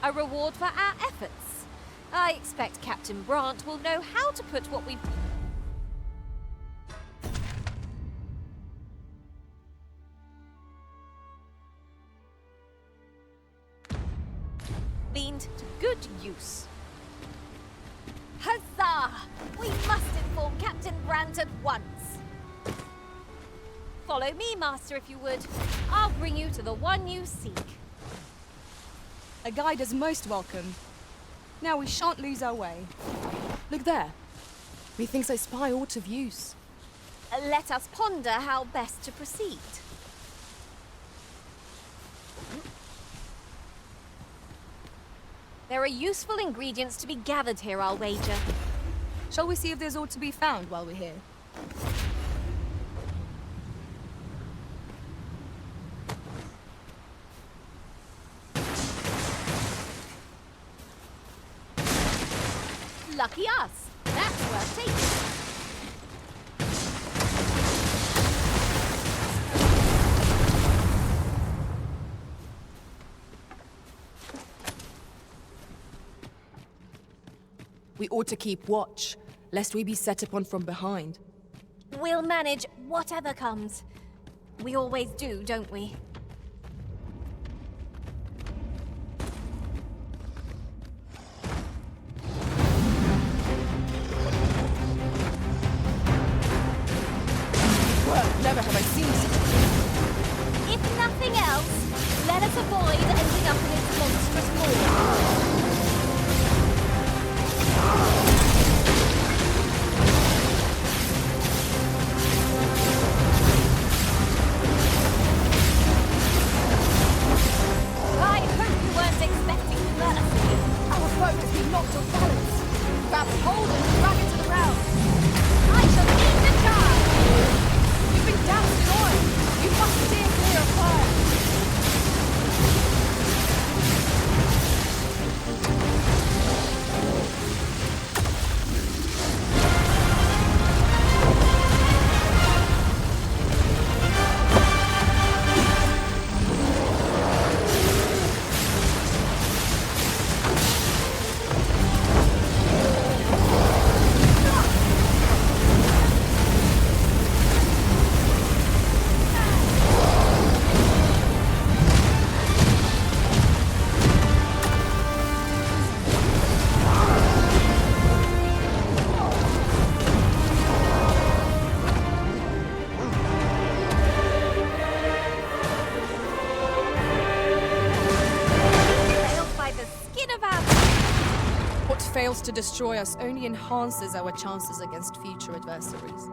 A reward for our efforts. I expect Captain Brandt will know how to put what we've... gleaned to good use. Huzzah! We must inform Captain Brandt at once. Follow me, Master, if you would. I'll bring you to the one you seek. A guide is most welcome. Now we shan't lose our way. Look there. Methinks I spy aught of use. Let us ponder how best to proceed. There are useful ingredients to be gathered here, I'll wager. Shall we see if there's aught to be found while we're here? Lucky us. That's worth taking. We ought to keep watch, lest we be set upon from behind. We'll manage whatever comes. We always do, don't we? Never have I seen such. If nothing else, let us avoid ending up in its monstrous maw. I hope you weren't expecting mercy. Our foe has been knocked off balance. Grab hold and drag it to the ground. I shall lead the charge. You've been doused in oil. You must steer clear of fire. Fails to destroy us only enhances our chances against future adversaries.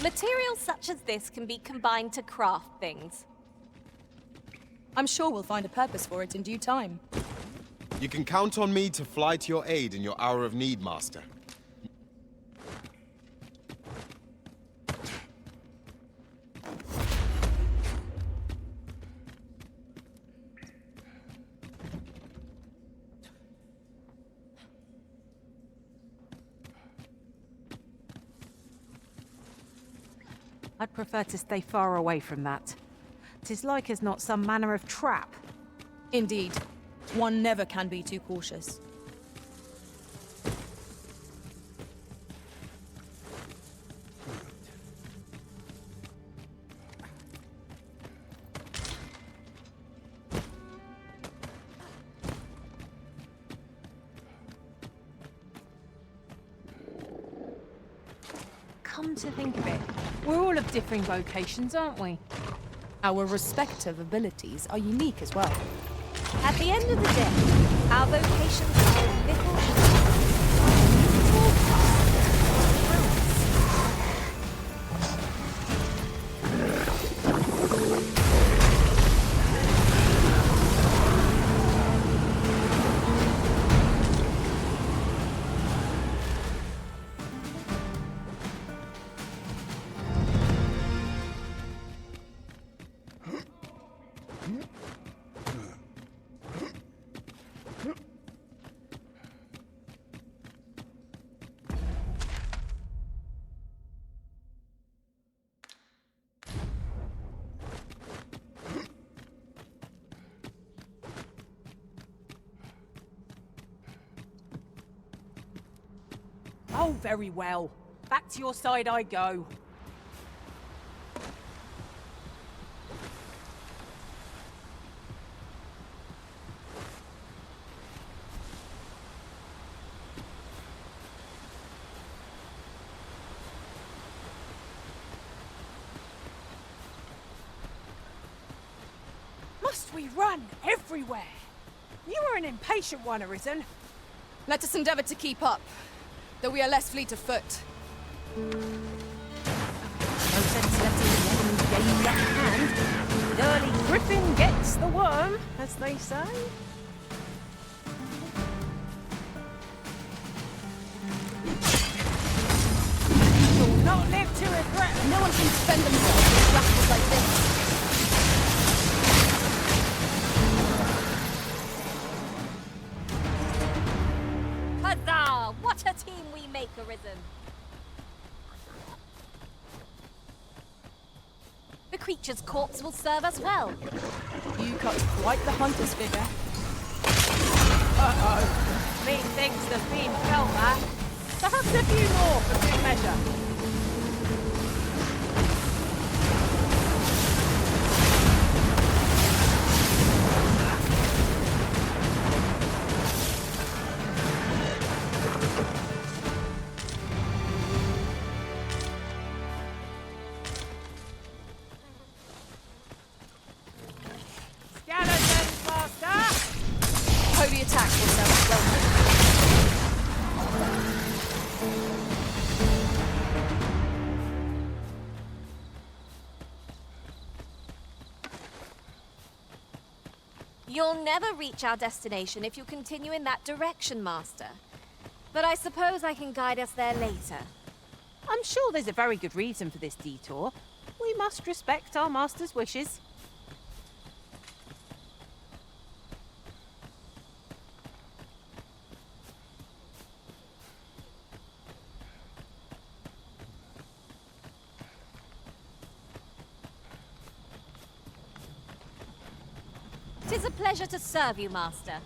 Materials such as this can be combined to craft things. I'm sure we'll find a purpose for it in due time. You can count on me to fly to your aid in your hour of need, Master. I'd prefer to stay far away from that. 'Tis like as not some manner of trap. Indeed. One never can be too cautious. Come to think of it, we're all of differing vocations, aren't we? Our respective abilities are unique as well. At the end of the day, our vocations are of little Oh, very well. Back to your side I go. Must we run everywhere? You are an impatient one, Arisen. Let us endeavour to keep up, though we are less fleet of foot. No sense letting the enemy gain the upper hand. The early griffin gets the worm, as they say. You'll not live to regret. No one can defend themselves against rascals like this. Huzzah! What a team we make, Arisen. The creature's corpse will serve us well. You cut quite the hunter's figure. Uh-oh. Methinks the fiend felt that. Perhaps a few more for good measure. Skeletons, Master! Holy attack will serve us well. You'll never reach our destination if you continue in that direction, Master. But I suppose I can guide us there later. I'm sure there's a very good reason for this detour. We must respect our master's wishes. Tis a pleasure to serve you, Master.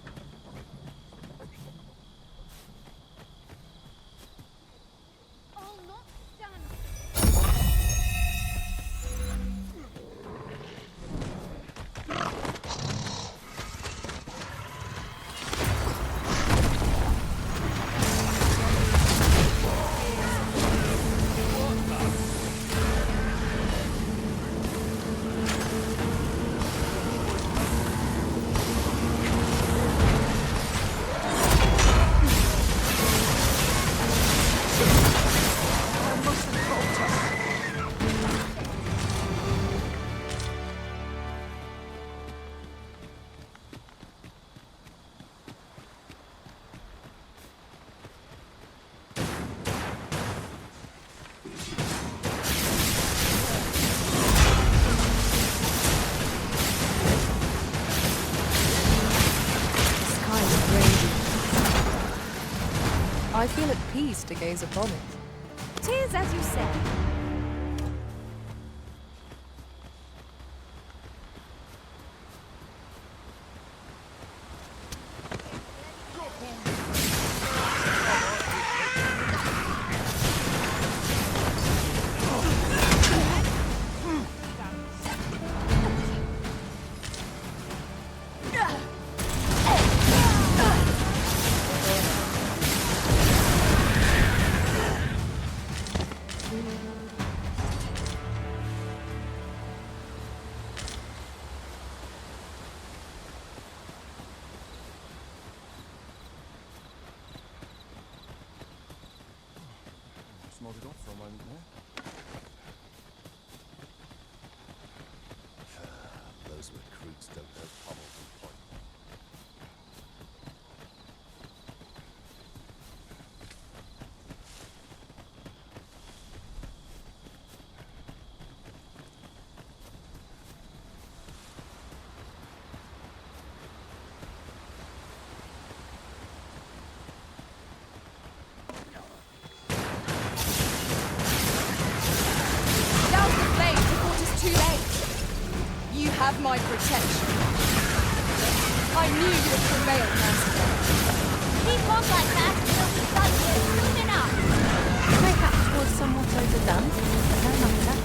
I feel at peace to gaze upon it. 'Tis as you say. Nodded off for a moment there. Those recruits don't know pommel from point. Have my protection. I knew you would prevail, Master. Keep on like that, and we'll be done here soon enough. Those are done. No matter.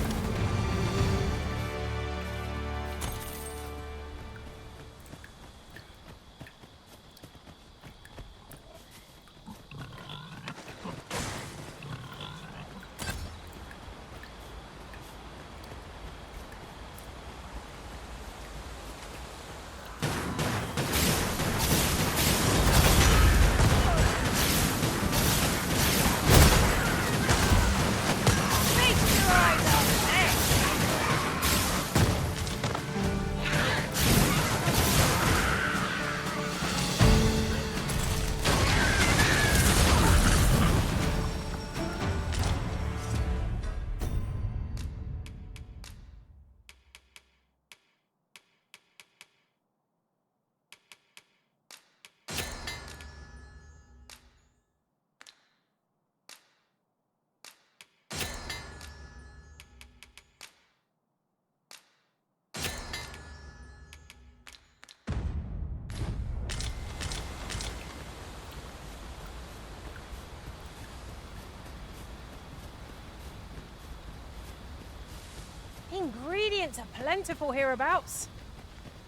Ingredients are plentiful hereabouts.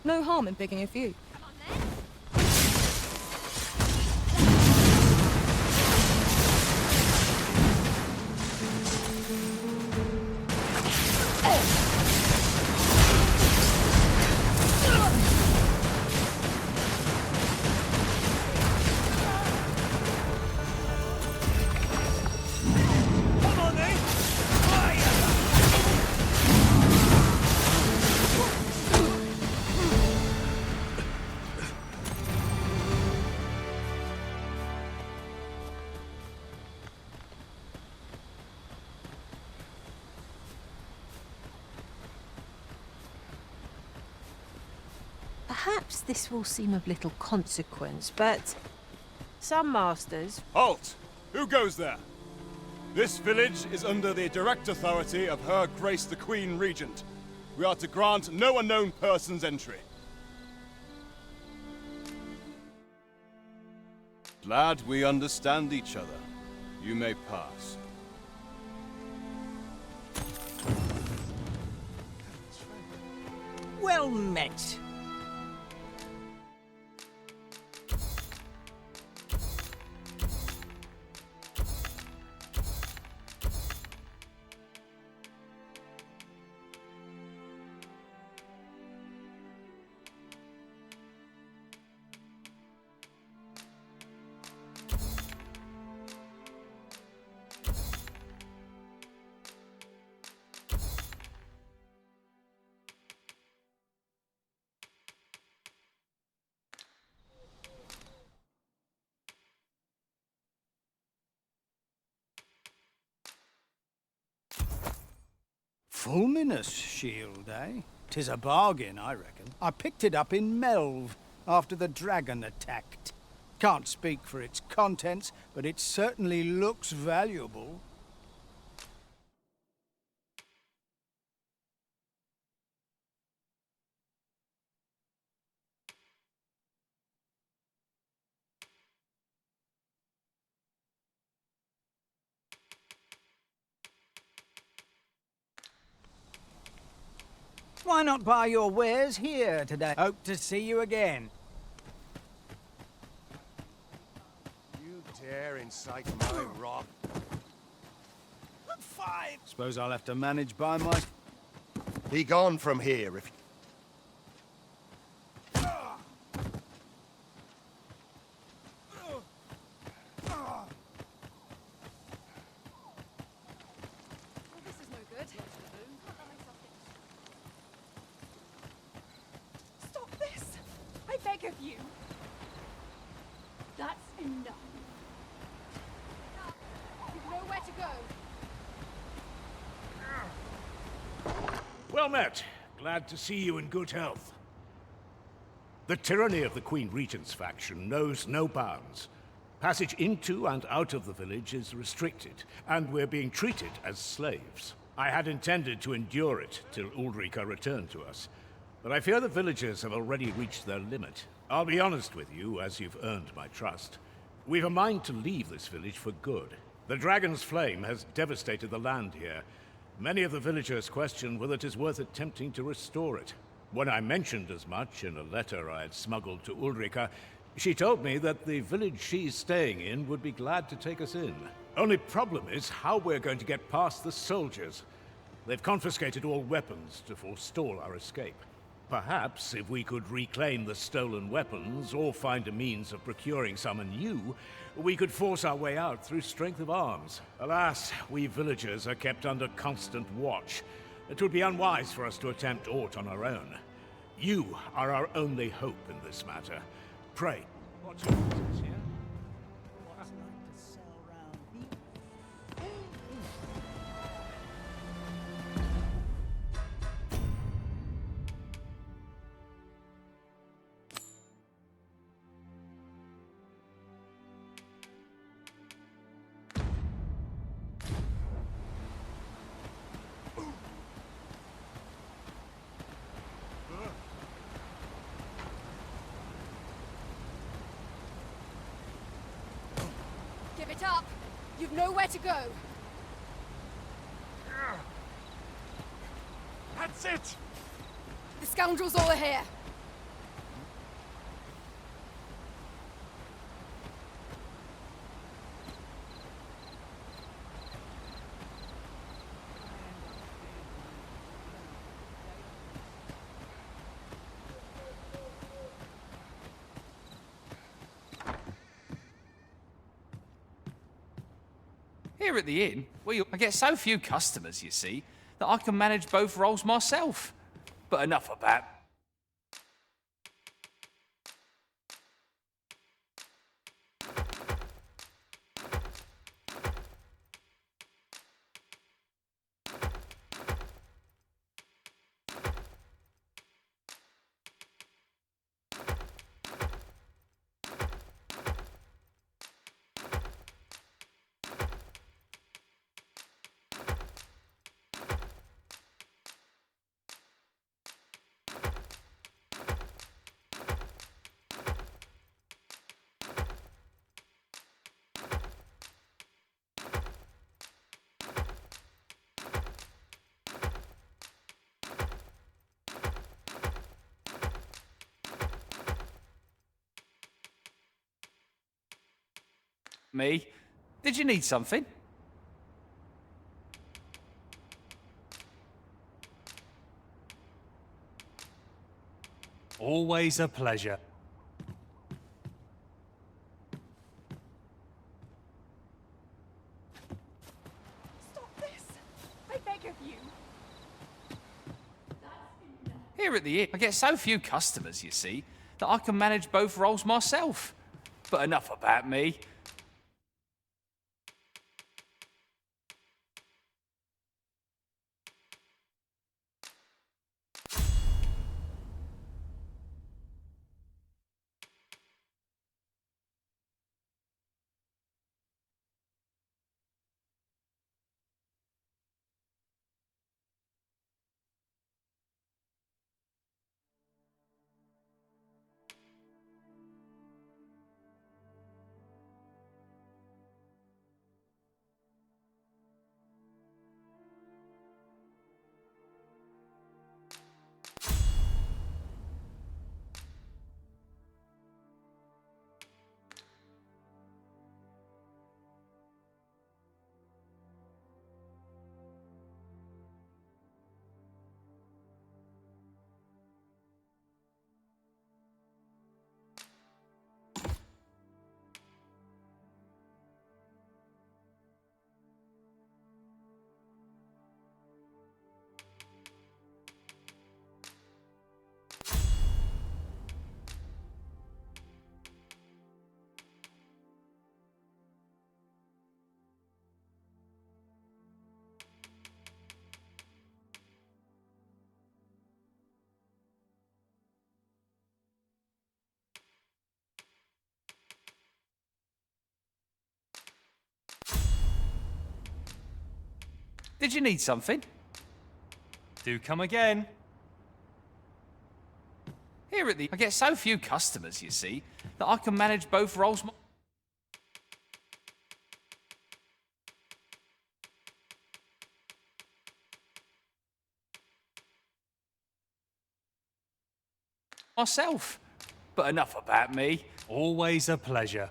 No harm in picking a few. Perhaps this will seem of little consequence, but some masters... Halt! Who goes there? This village is under the direct authority of Her Grace the Queen Regent. We are to grant no unknown persons entry. Glad we understand each other. You may pass. Well met. Fulminous shield, eh? 'Tis a bargain, I reckon. I picked it up in Melve after the dragon attacked. Can't speak for its contents, but it certainly looks valuable. Why not buy your wares here today? Hope to see you again. You dare incite my wrath? Five! Suppose I'll have to manage by my... Be gone from here if... Well met. Glad to see you in good health. The tyranny of the Queen Regent's faction knows no bounds. Passage into and out of the village is restricted, and we're being treated as slaves. I had intended to endure it till Ulrika returned to us, but I fear the villagers have already reached their limit. I'll be honest with you, as you've earned my trust. We've a mind to leave this village for good. The dragon's flame has devastated the land here. Many of the villagers question whether it is worth attempting to restore it. When I mentioned as much in a letter I had smuggled to Ulrika, she told me that the village she's staying in would be glad to take us in. Only problem is how we're going to get past the soldiers. They've confiscated all weapons to forestall our escape. Perhaps if we could reclaim the stolen weapons or find a means of procuring some anew, we could force our way out through strength of arms. Alas, we villagers are kept under constant watch. It would be unwise for us to attempt aught on our own. You are our only hope in this matter. Pray, what's your business here? Give it up! You've nowhere to go! That's it! The scoundrels all are here! Here at the inn, I get so few customers, you see, that I can manage both roles myself. But enough of that. Me? Did you need something? Always a pleasure. Stop this! I beg of you! Here at the inn, I get so few customers, you see, that I can manage both roles myself. But enough about me. Did you need something? Do come again. Here at the... I get so few customers, you see, that I can manage both roles... myself. But enough about me. Always a pleasure.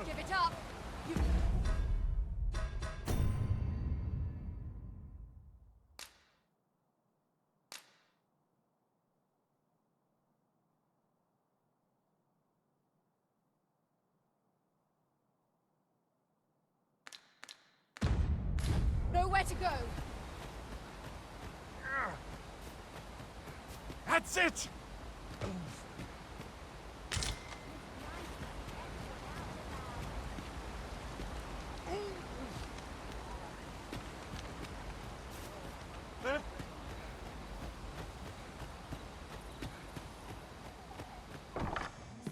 Give it up! Nowhere to go! That's it!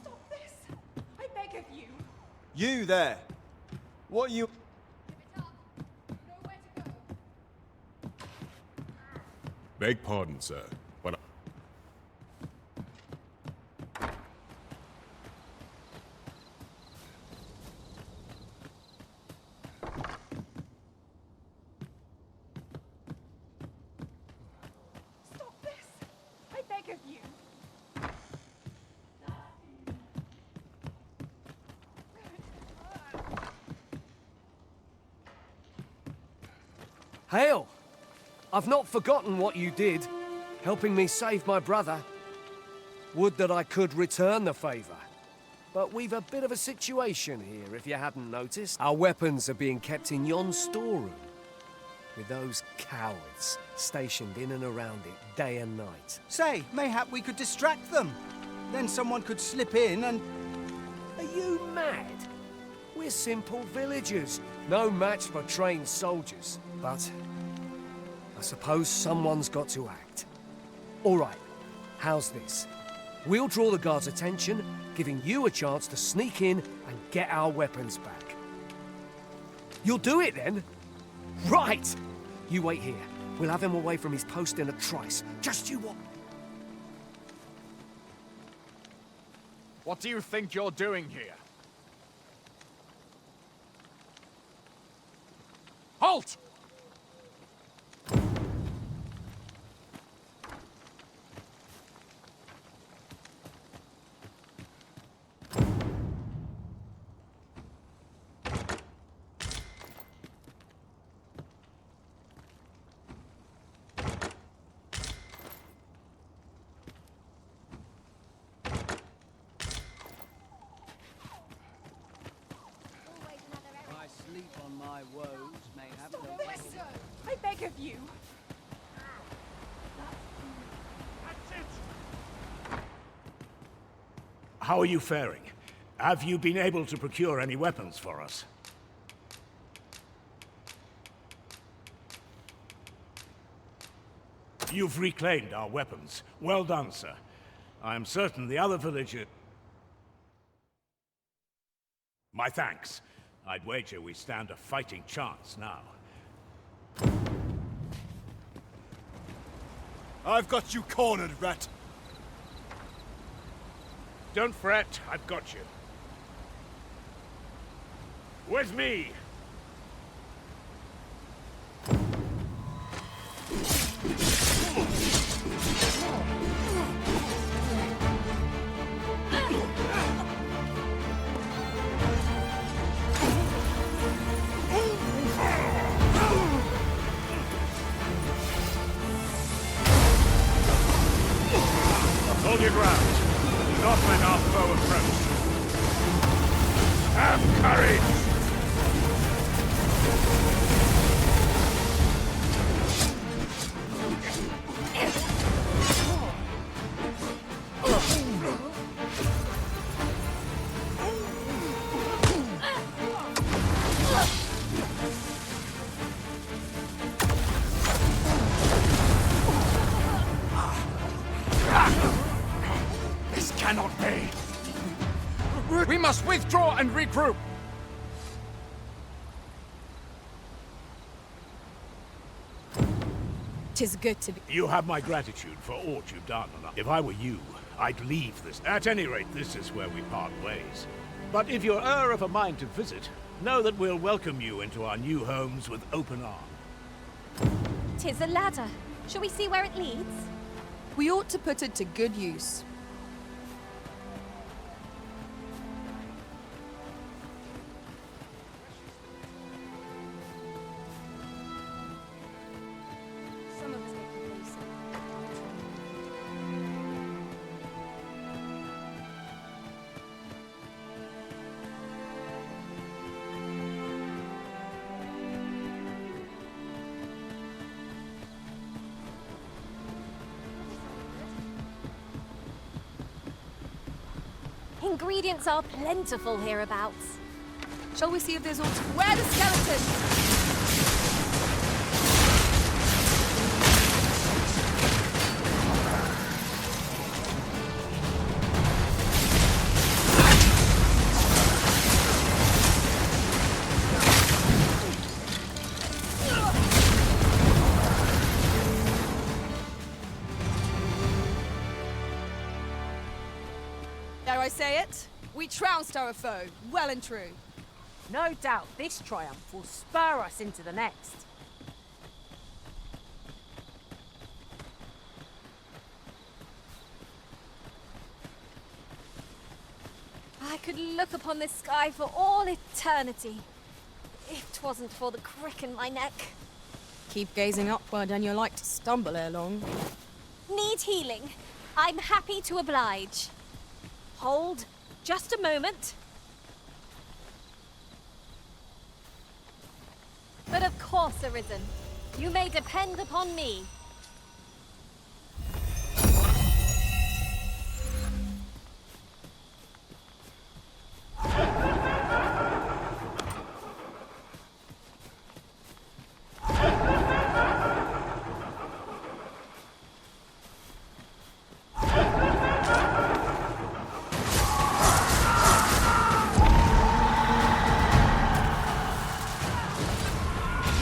Stop this! I beg of you! You there! What you... Give it up! Nowhere to go! Beg pardon, sir, but Stop this! I beg of you! Hail! I've not forgotten what you did, helping me save my brother. Would that I could return the favour. But we've a bit of a situation here, if you hadn't noticed. Our weapons are being kept in yon storeroom, with those cowards stationed in and around it day and night. Say, mayhap we could distract them. Then someone could slip in and... Are you mad? We're simple villagers, no match for trained soldiers. But I suppose someone's got to act. All right, how's this? We'll draw the guards' attention, giving you a chance to sneak in and get our weapons back. You'll do it then? Right! You wait here. We'll have him away from his post in a trice. Just you what? What do you think you're doing here? Halt! Sleep on my woes, mayhap. Stop this, sir! I beg of you! That's it! How are you faring? Have you been able to procure any weapons for us? You've reclaimed our weapons. Well done, sir. I am certain the other villager... My thanks. I'd wager we stand a fighting chance now. I've got you cornered, rat. Don't fret, I've got you. With me! Hold your ground. Do not let our foe approach. Have courage! We must withdraw and regroup! Tis good to be. You have my gratitude for aught you've done. If I were you, I'd leave this. At any rate, this is where we part ways. But if you're of a mind to visit, know that we'll welcome you into our new homes with open arms. 'Tis a ladder. Shall we see where it leads? We ought to put it to good use. Some of us get complacent. Ingredients are plentiful hereabouts. Shall we see if there's aught to... Where the skeleton? Dare I say it? We trounced our foe, well and true. No doubt this triumph will spur us into the next. I could look upon this sky for all eternity, if 'twasn't for the crick in my neck. Keep gazing upward and you're like to stumble ere long. Need healing? I'm happy to oblige. Hold, just a moment. But of course, Arisen. You may depend upon me.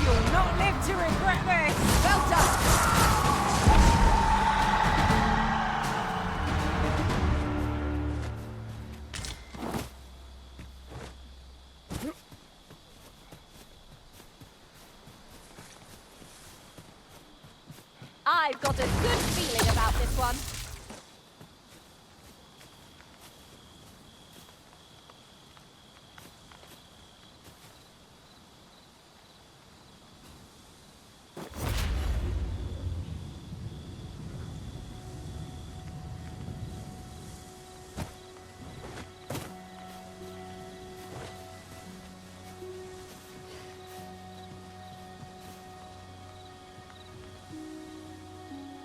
You'll not live to regret this! Well done! I've got a good feeling about this one.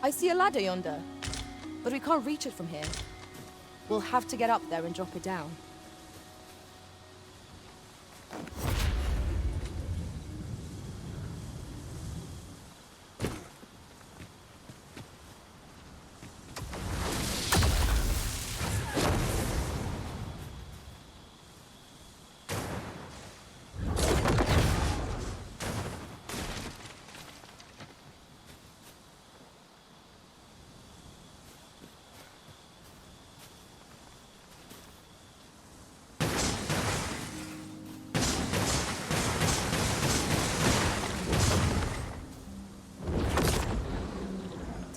I see a ladder yonder, but we can't reach it from here. We'll have to get up there and drop it down.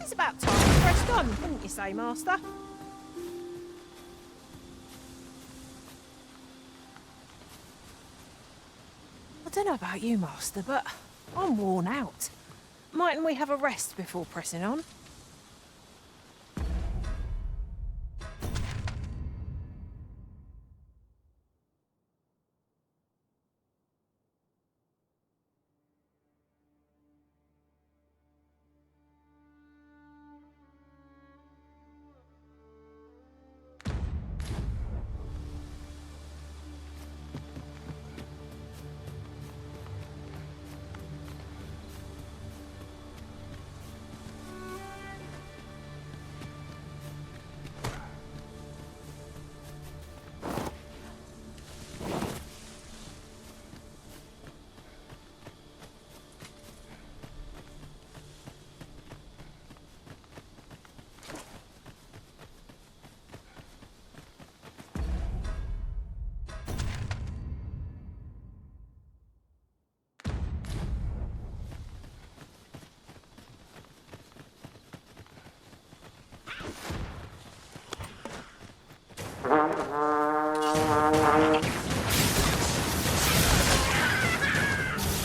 It's about time we pressed on, wouldn't you say, Master? I don't know about you, Master, but I'm worn out. Mightn't we have a rest before pressing on?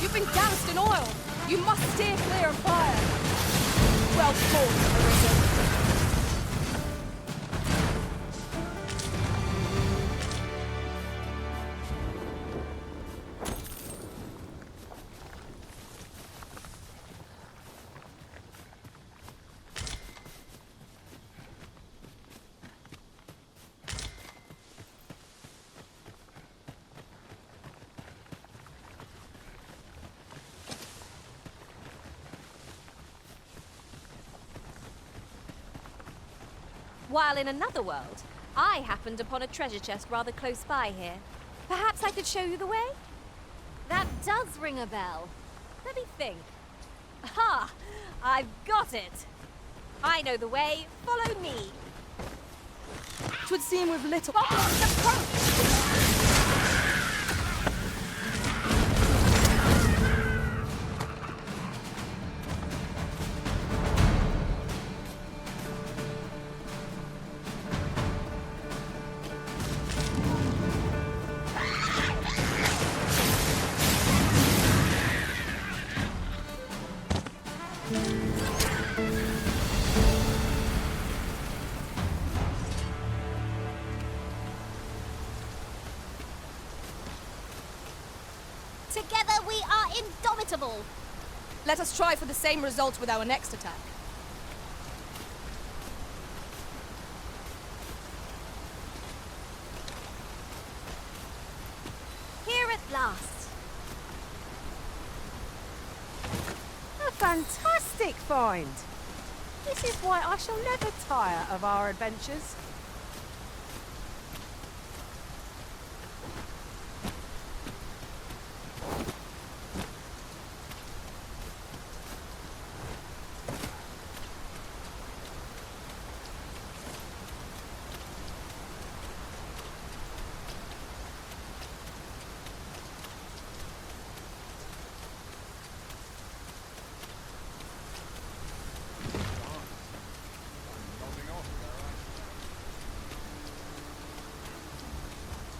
You've been doused in oil! You must steer clear of fire! Well fought, Arisen. While in another world, I happened upon a treasure chest rather close by here. Perhaps I could show you the way? That does ring a bell. Let me think. Aha! I've got it! I know the way. Follow me. 'Twould seem with little... Together we are indomitable. Let us try for the same result with our next attack. Here at last. A fantastic find! This is why I shall never tire of our adventures.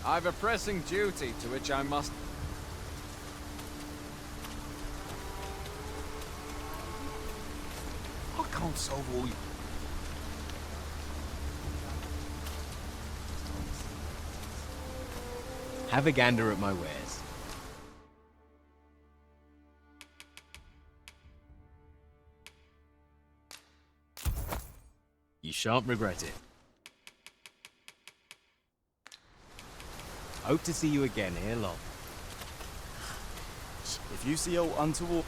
I've a pressing duty to which I must... I can't solve all you... Have a gander at my wares. You shan't regret it. Hope to see you again ere long. If you see aught untoward...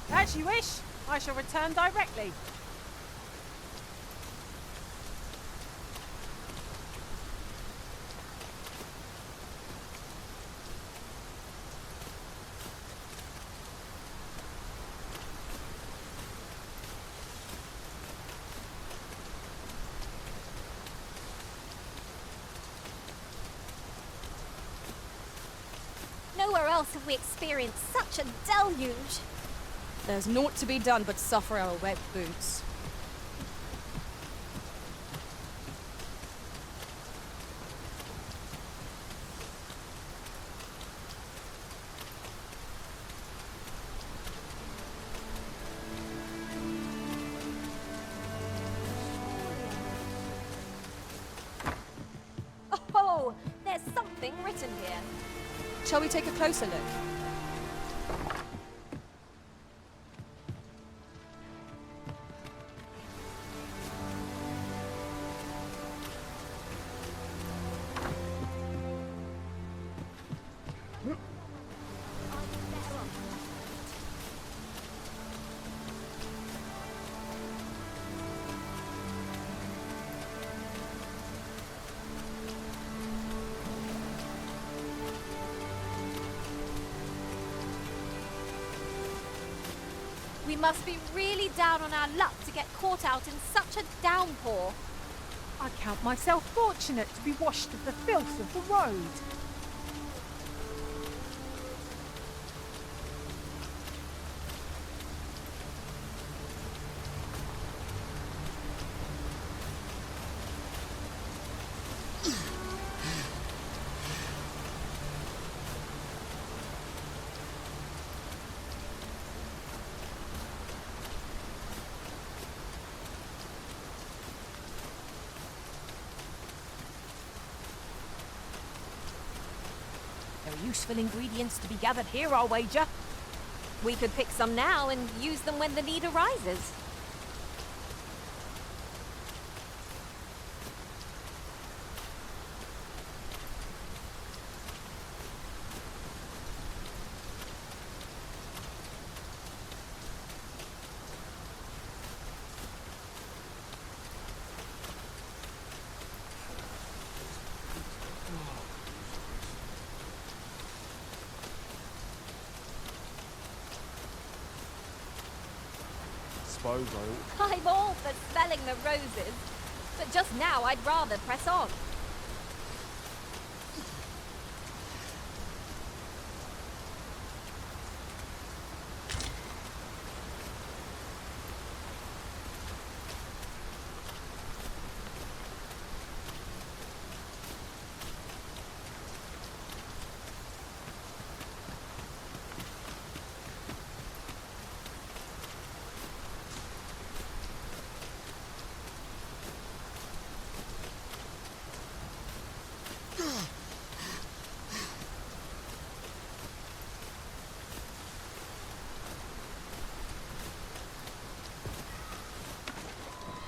As you wish, I shall return directly. Nowhere else have we experienced such a deluge. There's naught to be done but suffer our wet boots. Oh, there's something written here. Shall we take a closer look? We must be really down on our luck to get caught out in such a downpour. I count myself fortunate to be washed of the filth of the road. There are useful ingredients to be gathered here, I'll wager. We could pick some now and use them when the need arises. I'm all for smelling the roses, but just now I'd rather press on.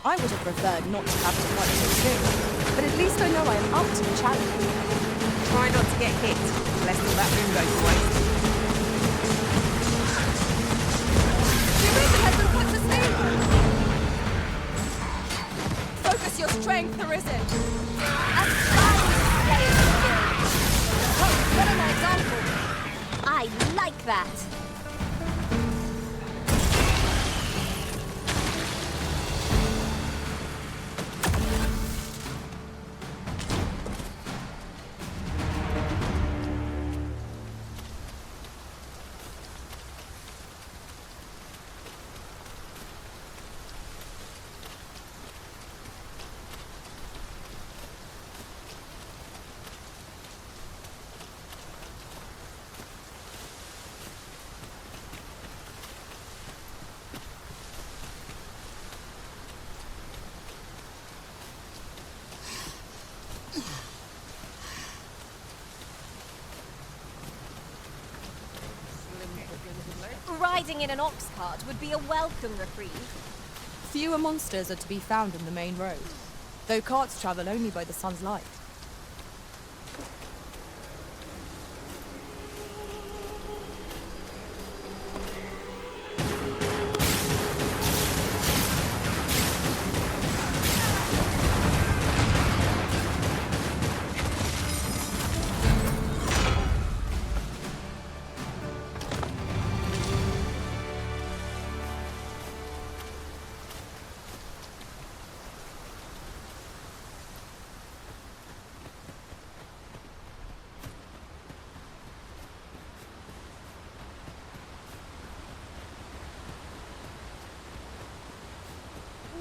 I would have preferred not to have to fight so soon, but at least I know I am up to the challenge. Try not to get hit, lest all that room goes to waste. The Arisen has been put to sleep! Focus your strength, Arisen! Oh, what an example! I like that. Riding in an ox cart would be a welcome reprieve. Fewer monsters are to be found in the main road, though carts travel only by the sun's light.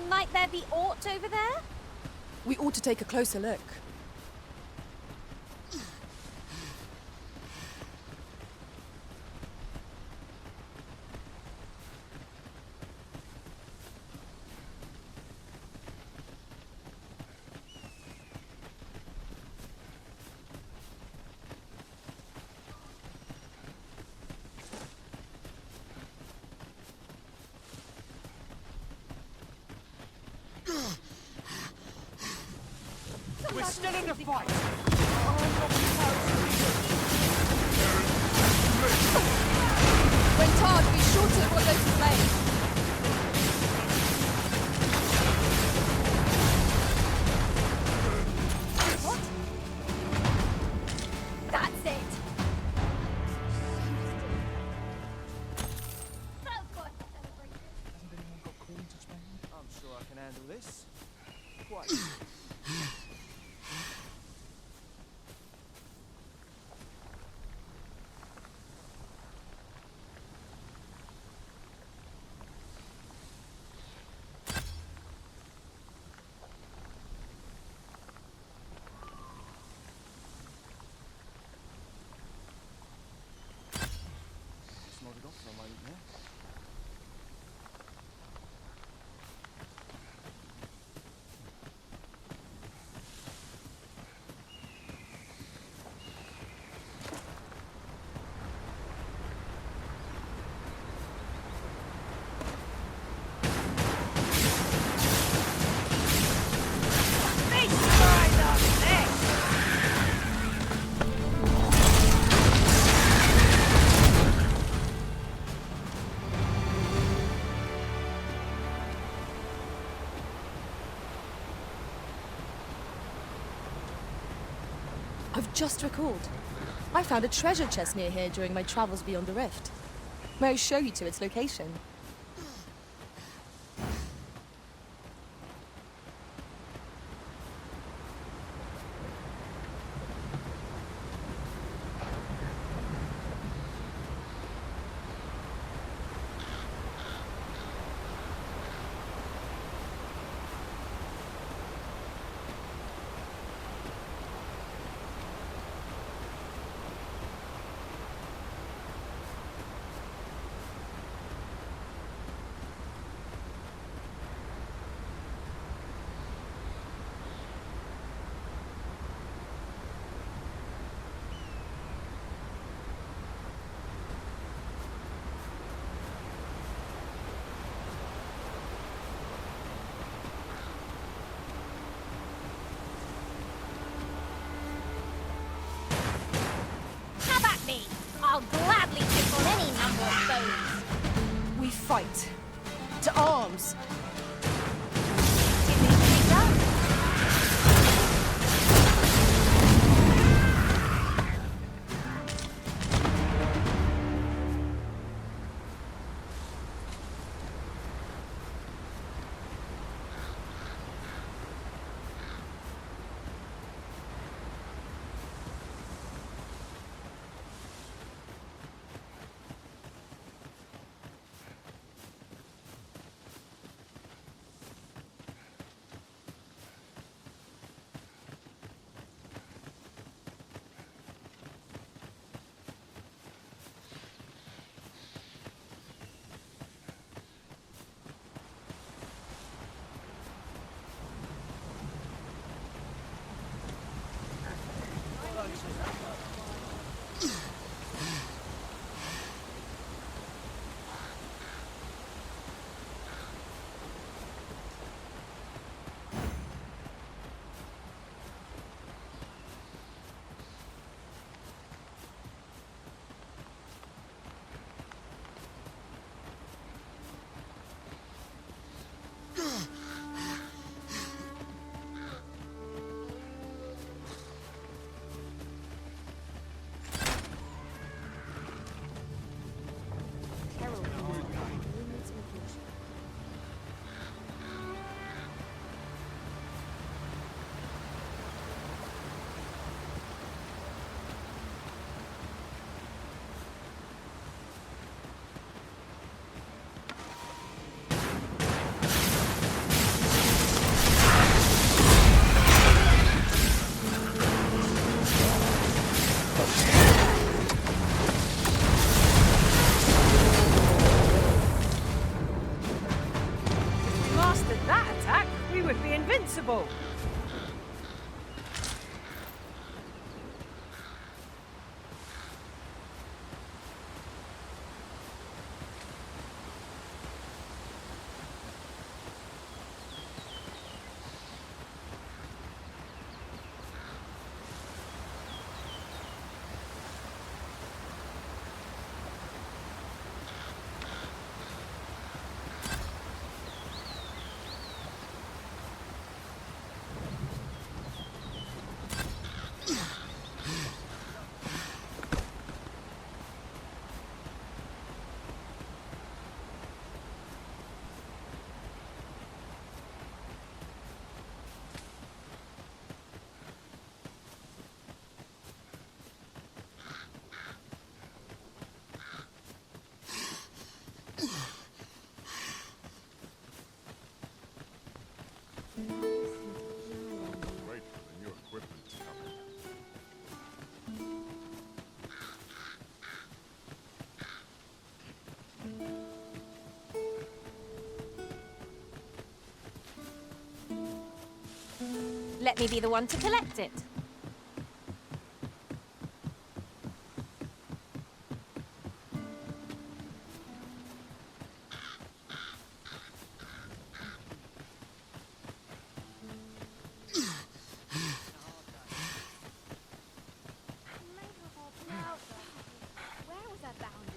Might there be aught over there? We ought to take a closer look. We're still in the fight! When tarred, be sure to avoid those flames. What? That's it! handle this. Quite. Just nodded off for a moment there. I've just recalled. I found a treasure chest near here during my travels beyond the rift. May I show you to its location? Have at me! I'll gladly take on any number of foes. We fight. To arms! It needs to be done. invincible! Let me be the one to collect it. Where was I bound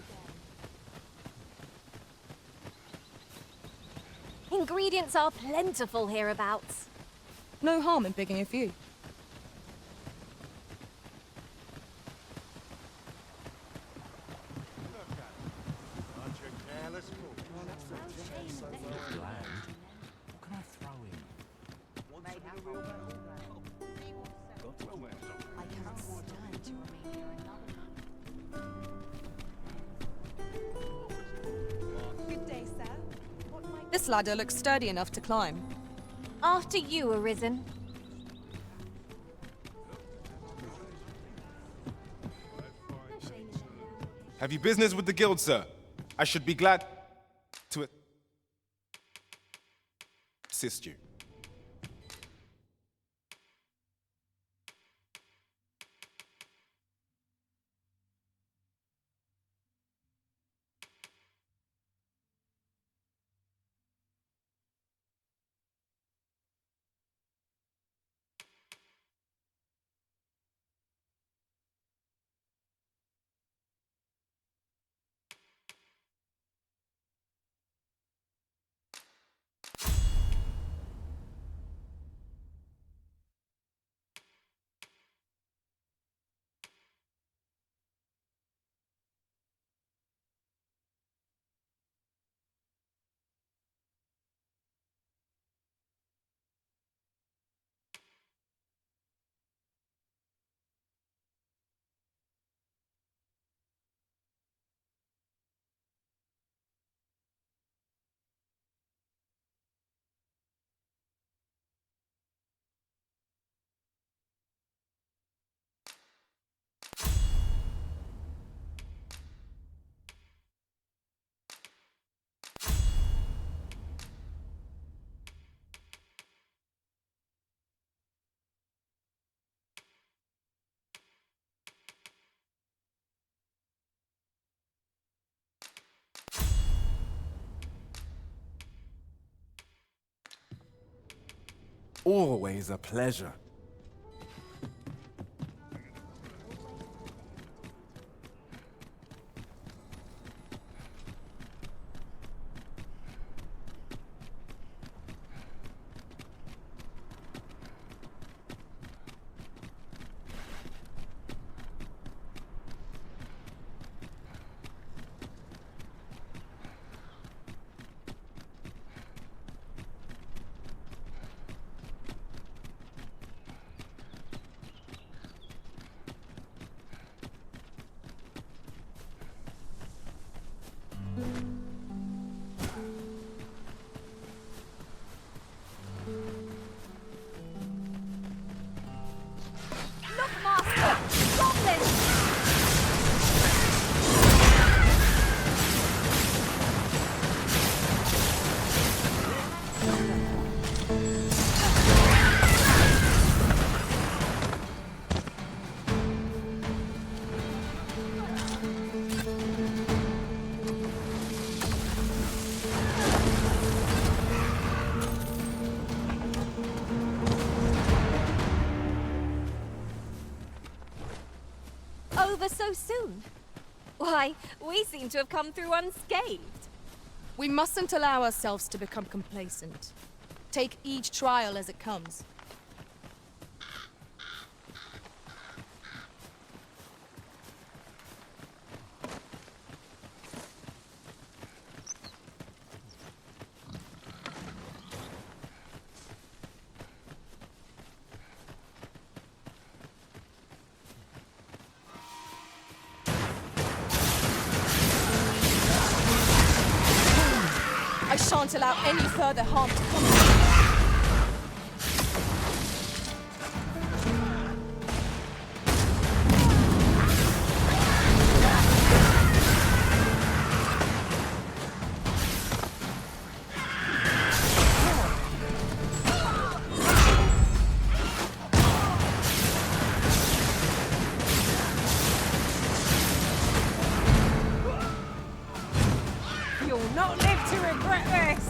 again? Ingredients are plentiful hereabouts. No harm in picking a few. This ladder looks sturdy enough to climb. After you, Arisen. Have you business with the guild, sir? I should be glad to assist you. Always a pleasure. Look, Master! Goblins! Over so soon? Why, we seem to have come through unscathed. We mustn't allow ourselves to become complacent. Take each trial as it comes. I shan't allow any further harm to come. You'll not live to regret this!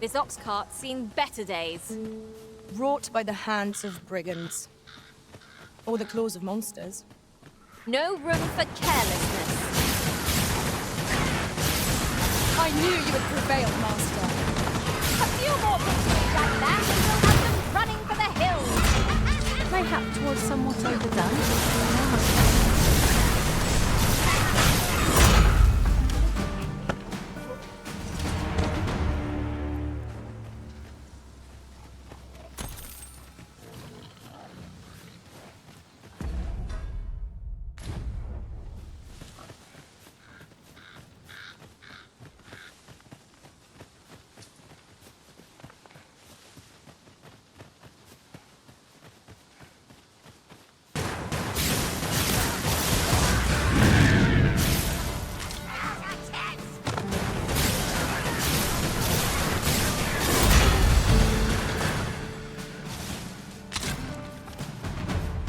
This ox cart's seen better days. Wrought by the hands of brigands. Or the claws of monsters. No room for carelessness. I knew you would prevail, Master. A few more victories like that and we'll have them running for the hills. Mayhap 'twas somewhat overdone.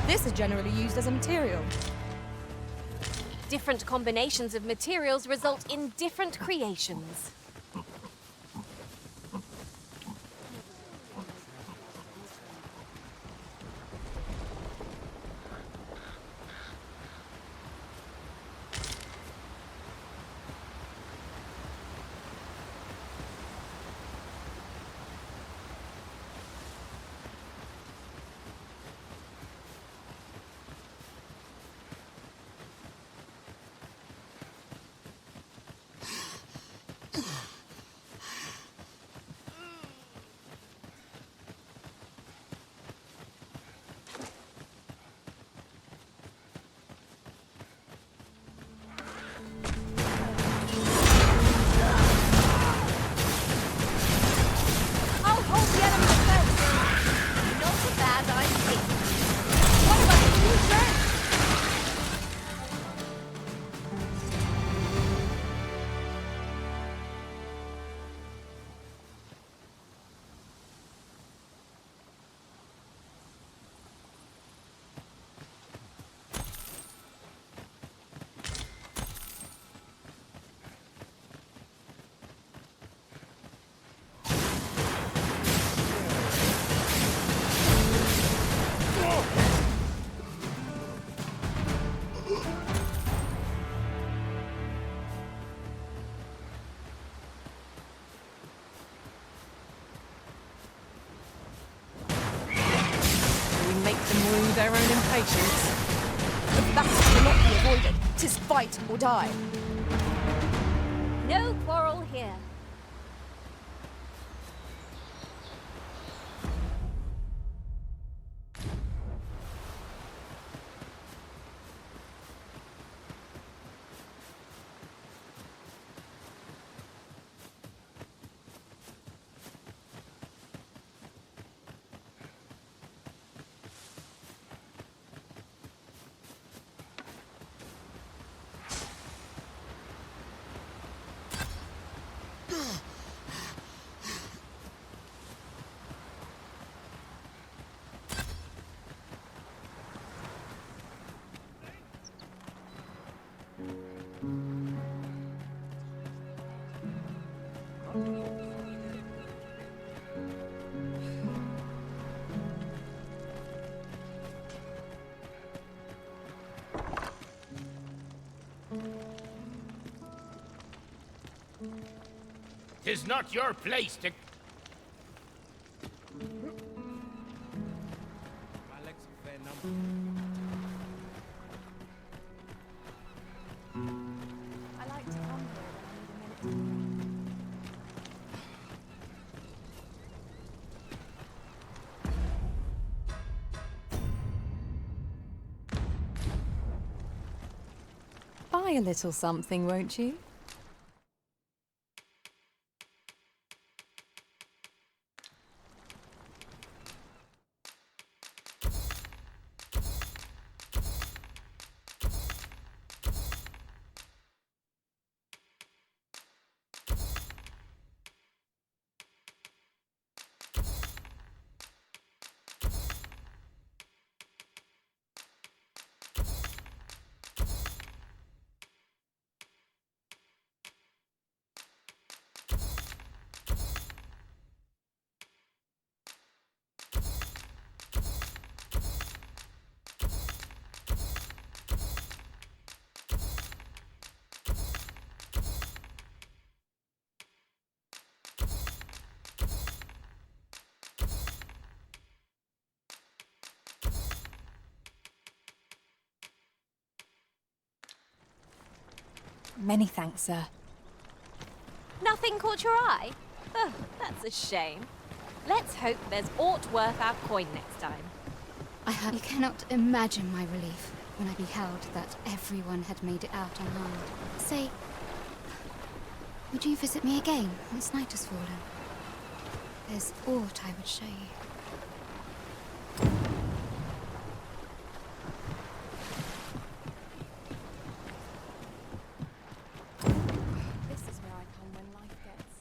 This is generally used as a material. Different combinations of materials result in different creations. Their own impatience. The battle cannot be avoided. 'Tis fight or die. No quarrel here. Tis not your place to... I like to come here when I need a minute to think. try a little something, won't you? Many thanks, sir. Nothing caught your eye? Oh, that's a shame. Let's hope there's aught worth our coin next time. You cannot imagine my relief when I beheld that everyone had made it out unharmed. Say, would you visit me again once night has fallen? There's aught I would show you. This is where I come when life gets...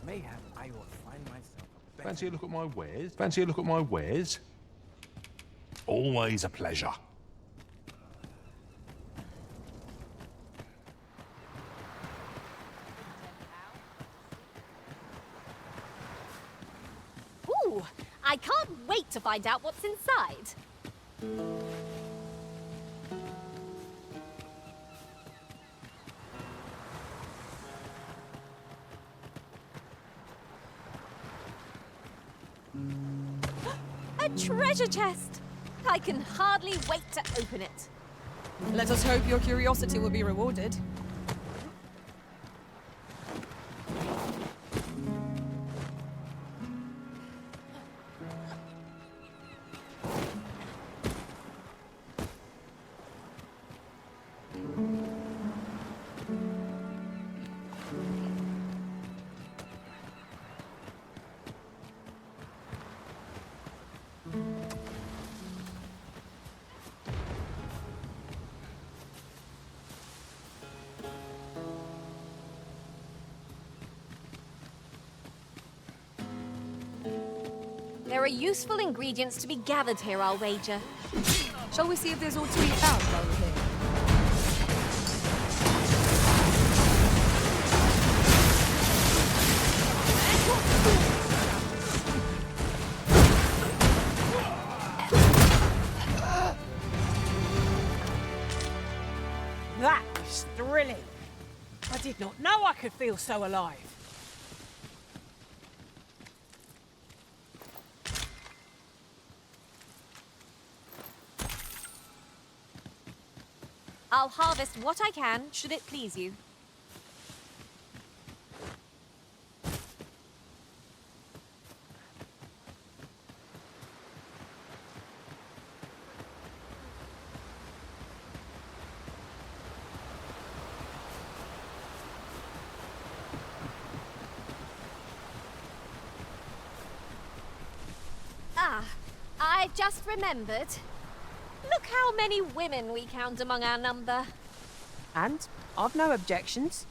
Mayhap I will find myself a better... Fancy a look at my wares? Fancy a look at my wares? Always a pleasure. Ooh, I can't wait to find out what's inside. A treasure chest! I can hardly wait to open it. Let us hope your curiosity will be rewarded. There are useful ingredients to be gathered here, I'll wager. Shall we see if there's aught to be found while we're here? That was thrilling. I did not know I could feel so alive. I'll harvest what I can, should it please you. Ah, I've just remembered. Look how many women we count among our number. And I've no objections.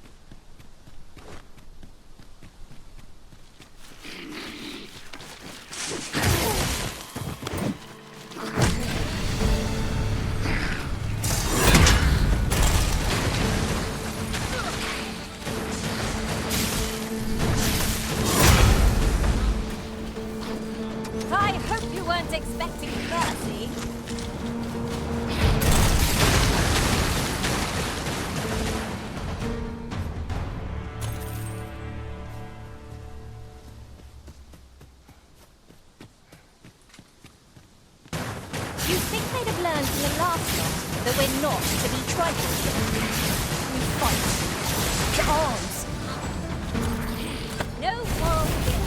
I hope you weren't expecting mercy. You'd think they'd have learned from the last lot that we're not to be trifled with. We fight. To arms. No quarrel here.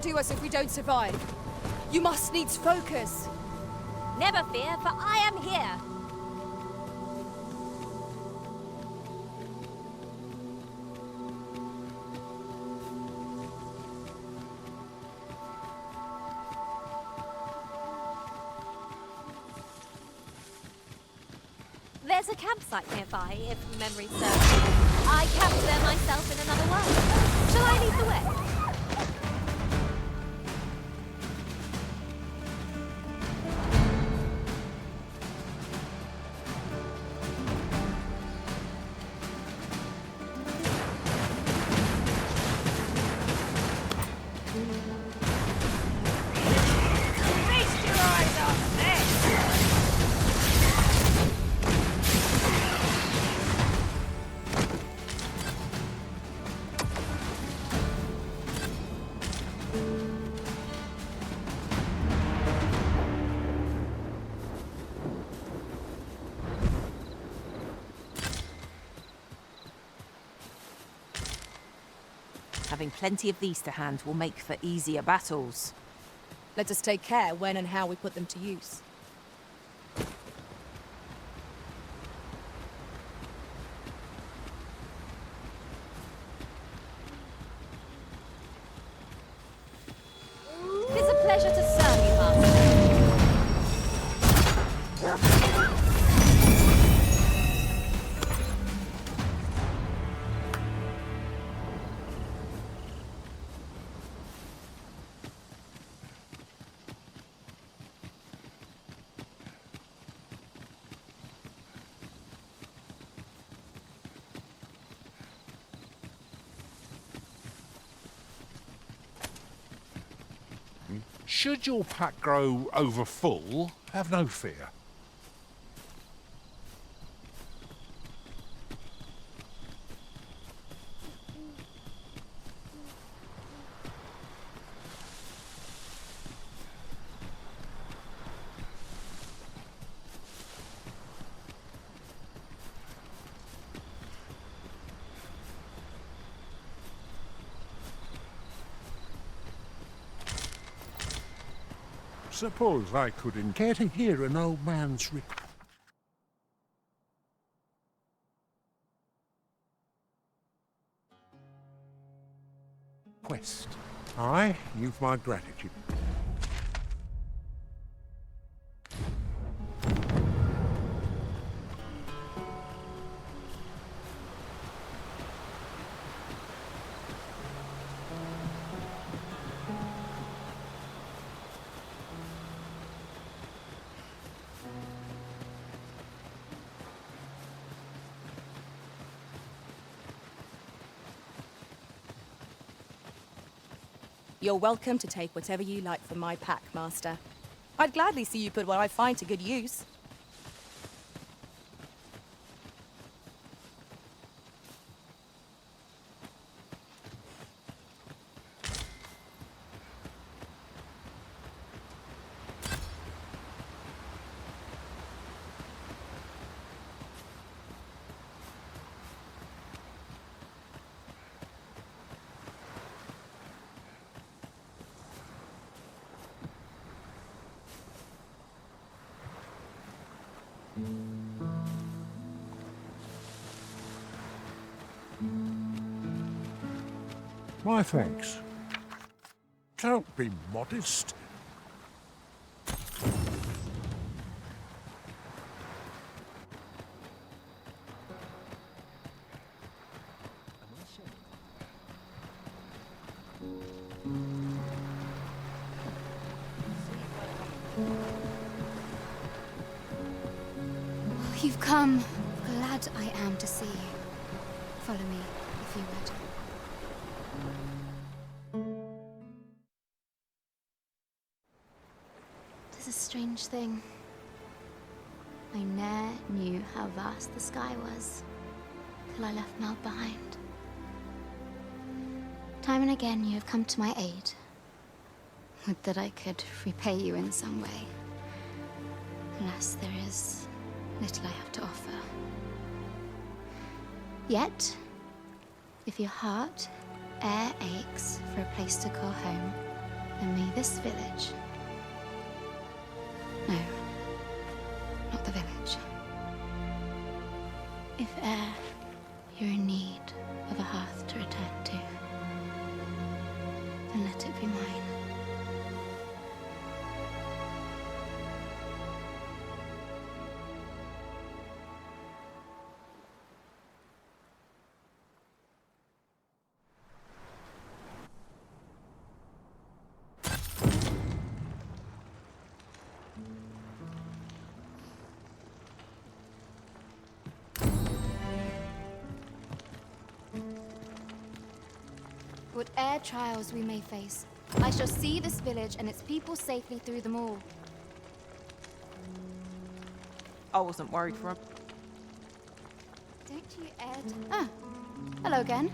to us if we don't survive. You must needs focus. Never fear, for I am here. There's a campsite nearby, if memory serves. I camped there myself in another world. Shall I lead the way? Feast your eyes on this! Having plenty of these to hand will make for easier battles. Let us take care when and how we put them to use. It is a pleasure to serve you, Master. Should your pack grow over full, have no fear. Suppose I couldn't care to hear an old man's request. Aye, you've my gratitude. You're welcome to take whatever you like from my pack, Master. I'd gladly see you put what I find to good use. My thanks. Don't be modest. You've come. Glad I am to see you. Follow me, if you would. Tis a strange thing. I ne'er knew how vast the sky was, till I left Meld behind. Time and again you have come to my aid. Would that I could repay you in some way. Alas, there is little I have to offer. Yet, if your heart e'er aches for a place to call home, And may this village... No, not the village. If e'er you're in need of a hearth to return to, then let it be mine. Whate'er trials we may face, I shall see this village and its people safely through them all. I wasn't worried for him. Don't you, Ed? Ah, hello again.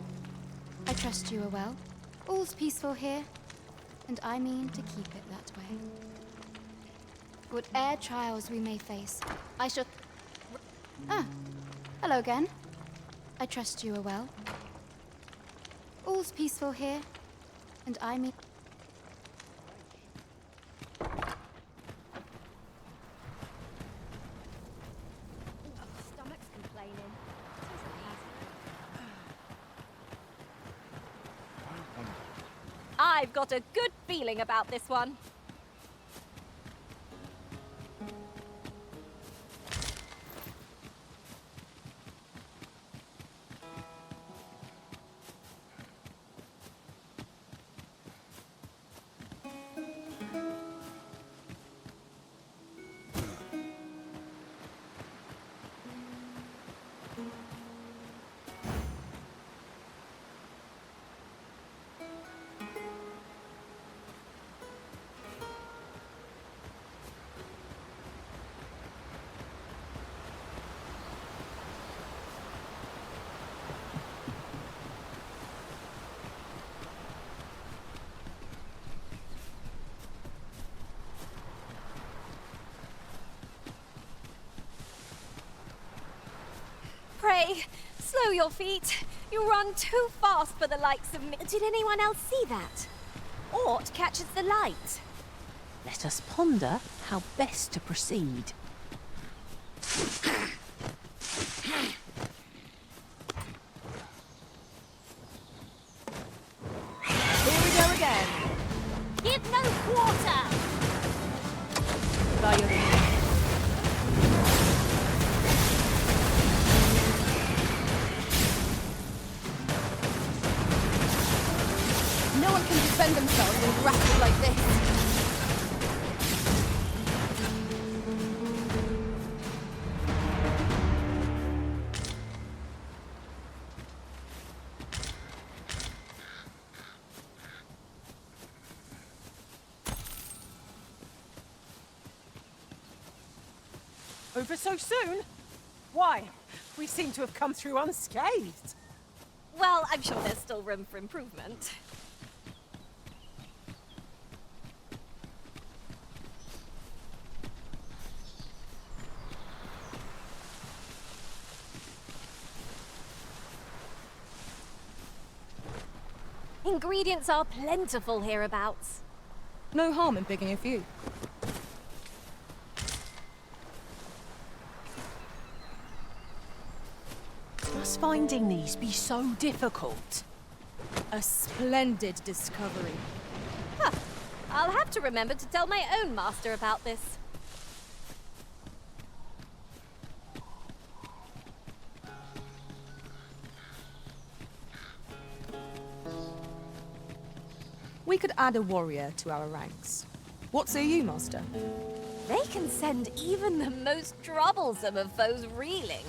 I trust you are well. All's peaceful here, and I mean to keep it that way. Whate'er trials we may face, I shall... Ah, hello again. I trust you are well. All's peaceful here, and I mean... Stomach's complaining. I've got a good feeling about this one. Pray, slow your feet. You run too fast for the likes of me. Did anyone else see that? Aught catches the light. Let us ponder how best to proceed. Here we go again. Give no quarter! By your... No one can defend themselves when grappled like this. Over so soon? Why? We seem to have come through unscathed. Well, I'm sure there's still room for improvement. Ingredients are plentiful hereabouts. No harm in picking a few. Must finding these be so difficult? A splendid discovery. Huh. I'll have to remember to tell my own master about this. We could add a warrior to our ranks. What say you, Master? They can send even the most troublesome of foes reeling.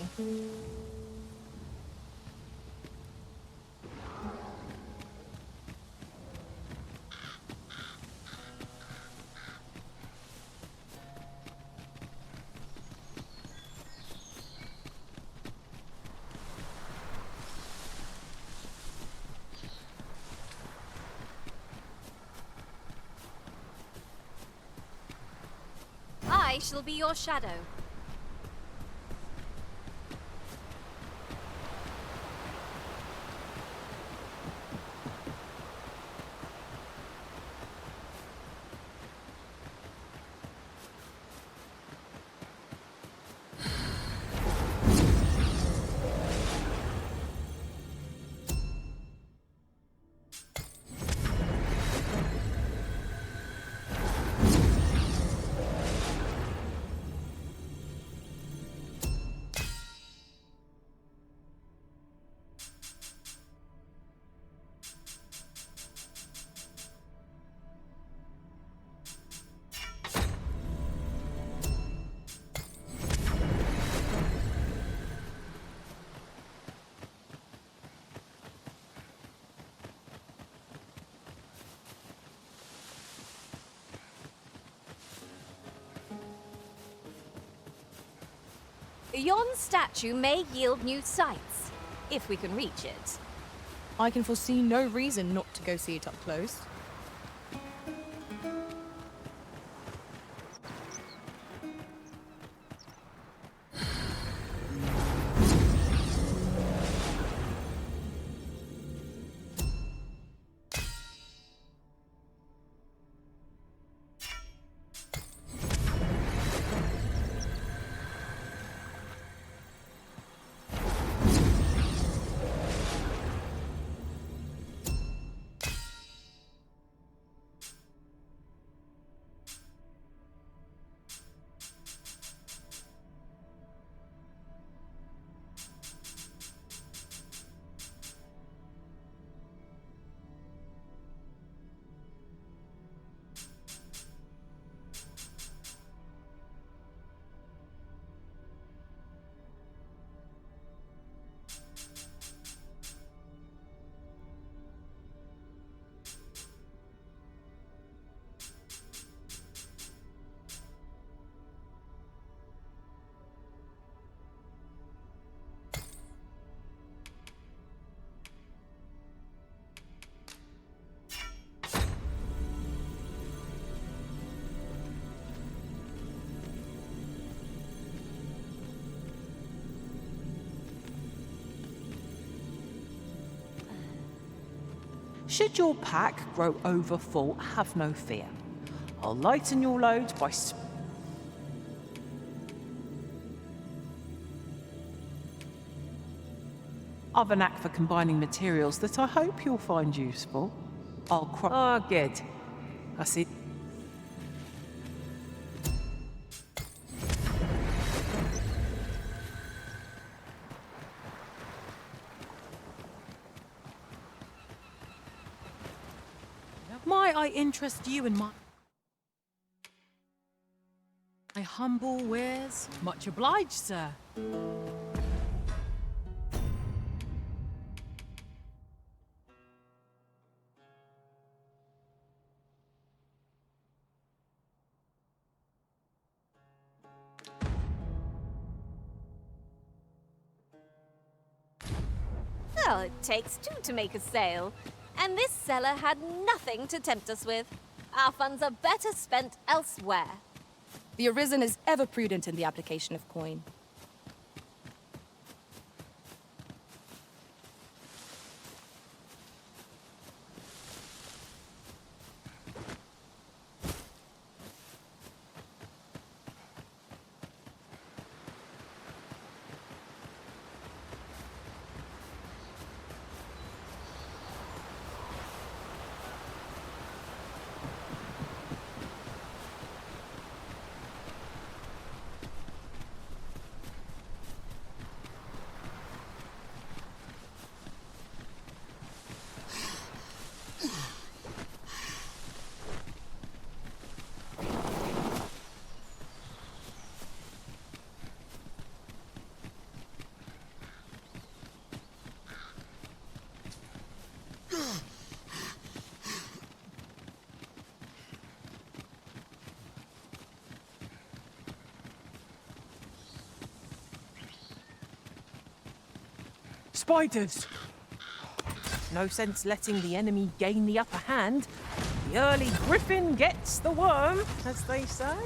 I shall be your shadow. Yon statue may yield new sights, if we can reach it. I can foresee no reason not to go see it up close. Should your pack grow over full, have no fear. I'll lighten your load by I've a knack for combining materials that I hope you'll find useful. Oh, good. I see. Might I interest you in my humble wares? Much obliged, sir. Well, it takes two to make a sale. And this seller had nothing to tempt us with. Our funds are better spent elsewhere. The Arisen is ever prudent in the application of coin. Spiders! No sense letting the enemy gain the upper hand. The early griffin gets the worm, as they say.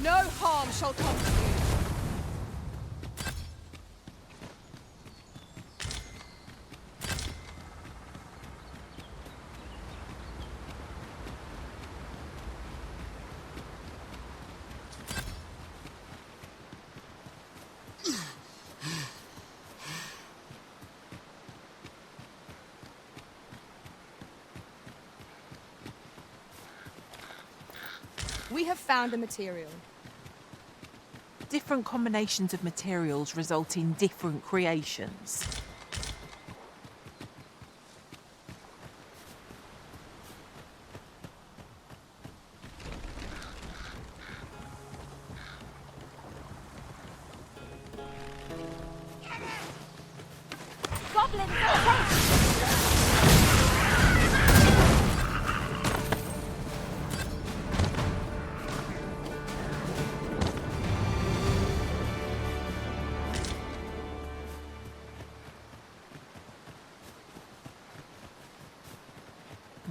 No harm shall come to you. We have found a material. Different combinations of materials result in different creations. Goblins, okay!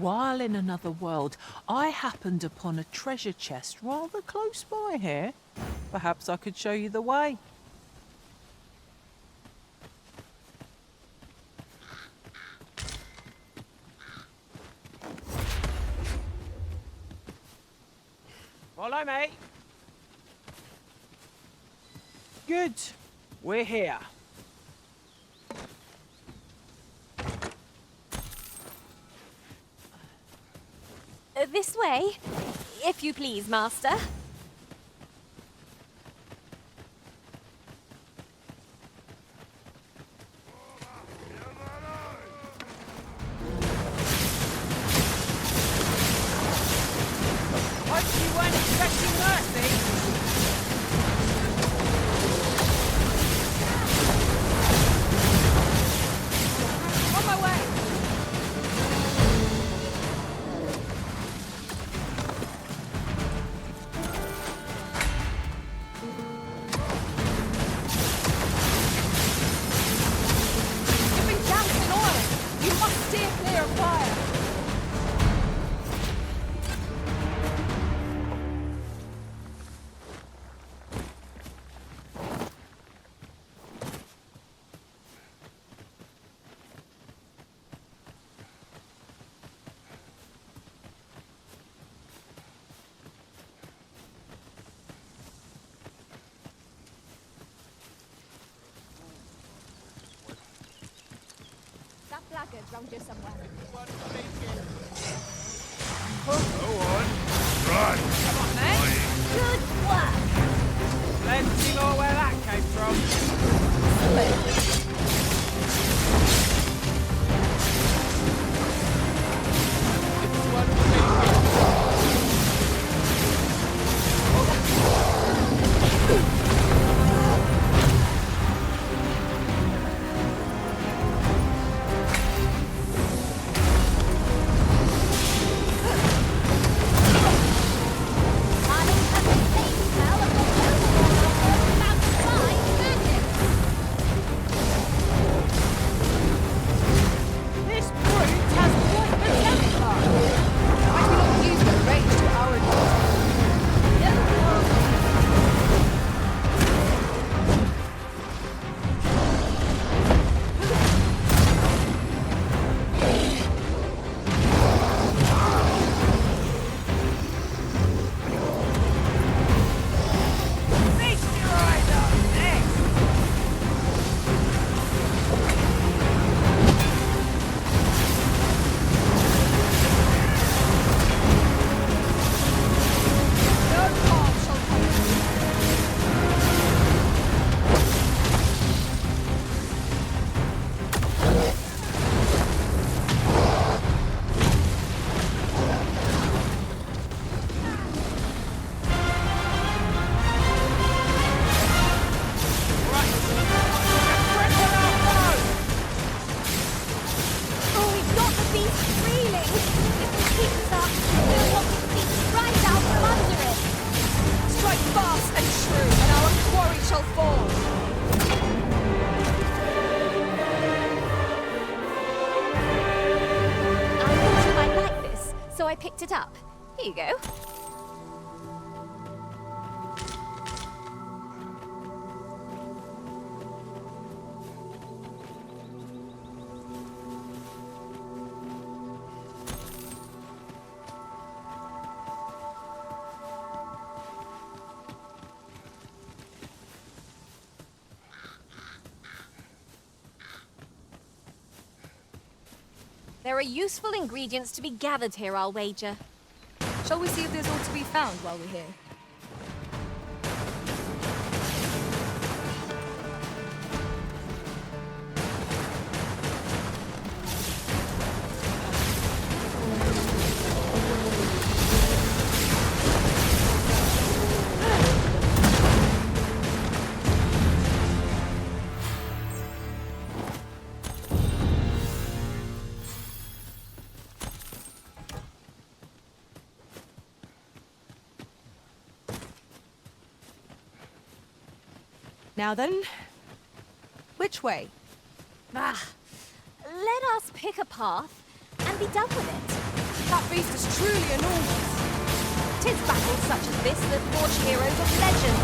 While in another world, I happened upon a treasure chest rather close by here. Perhaps I could show you the way. Follow me. Good. We're here. This way, if you please, Master. Hope you weren't expecting mercy. On my way! You've been doused in oil! You must steer clear of fire! That blackguard's round here somewhere. Run! Come on, then. Good work! Plenty more where that came from. This brute has quite the temper. I cannot use the range to our advantage. Feast your eyes on this. No harm shall come to you. Oh, we've got the beast reeling! If we keep this up, we'll want to beast right out from under it! Strike fast and true, and our quarry shall fall. I thought you might like this, so I picked it up. Here you go. There are useful ingredients to be gathered here, I'll wager. Shall we see if there's aught to be found while we're here? Now then, which way? Ah, let us pick a path and be done with it. That beast is truly enormous. 'Tis battles such as this that forge heroes of legend.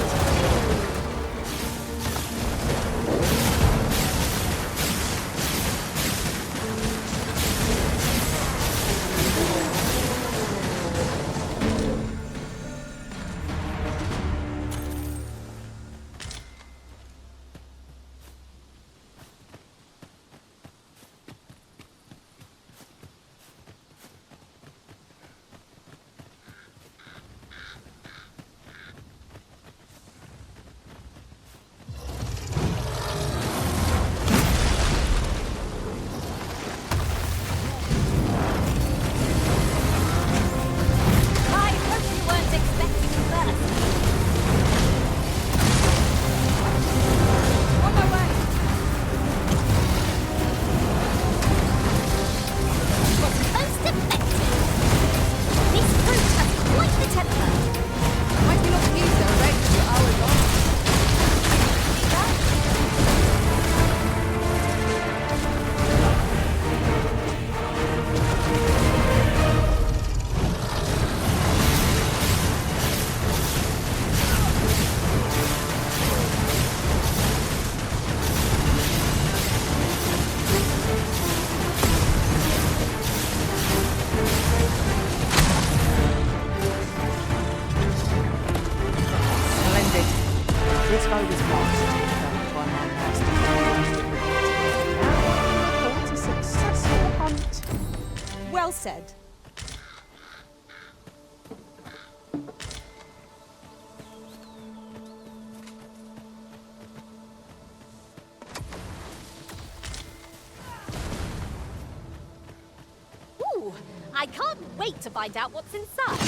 This foe was lost by my master. Now, on to successful hunt. Well said. Ooh, I can't wait to find out what's inside.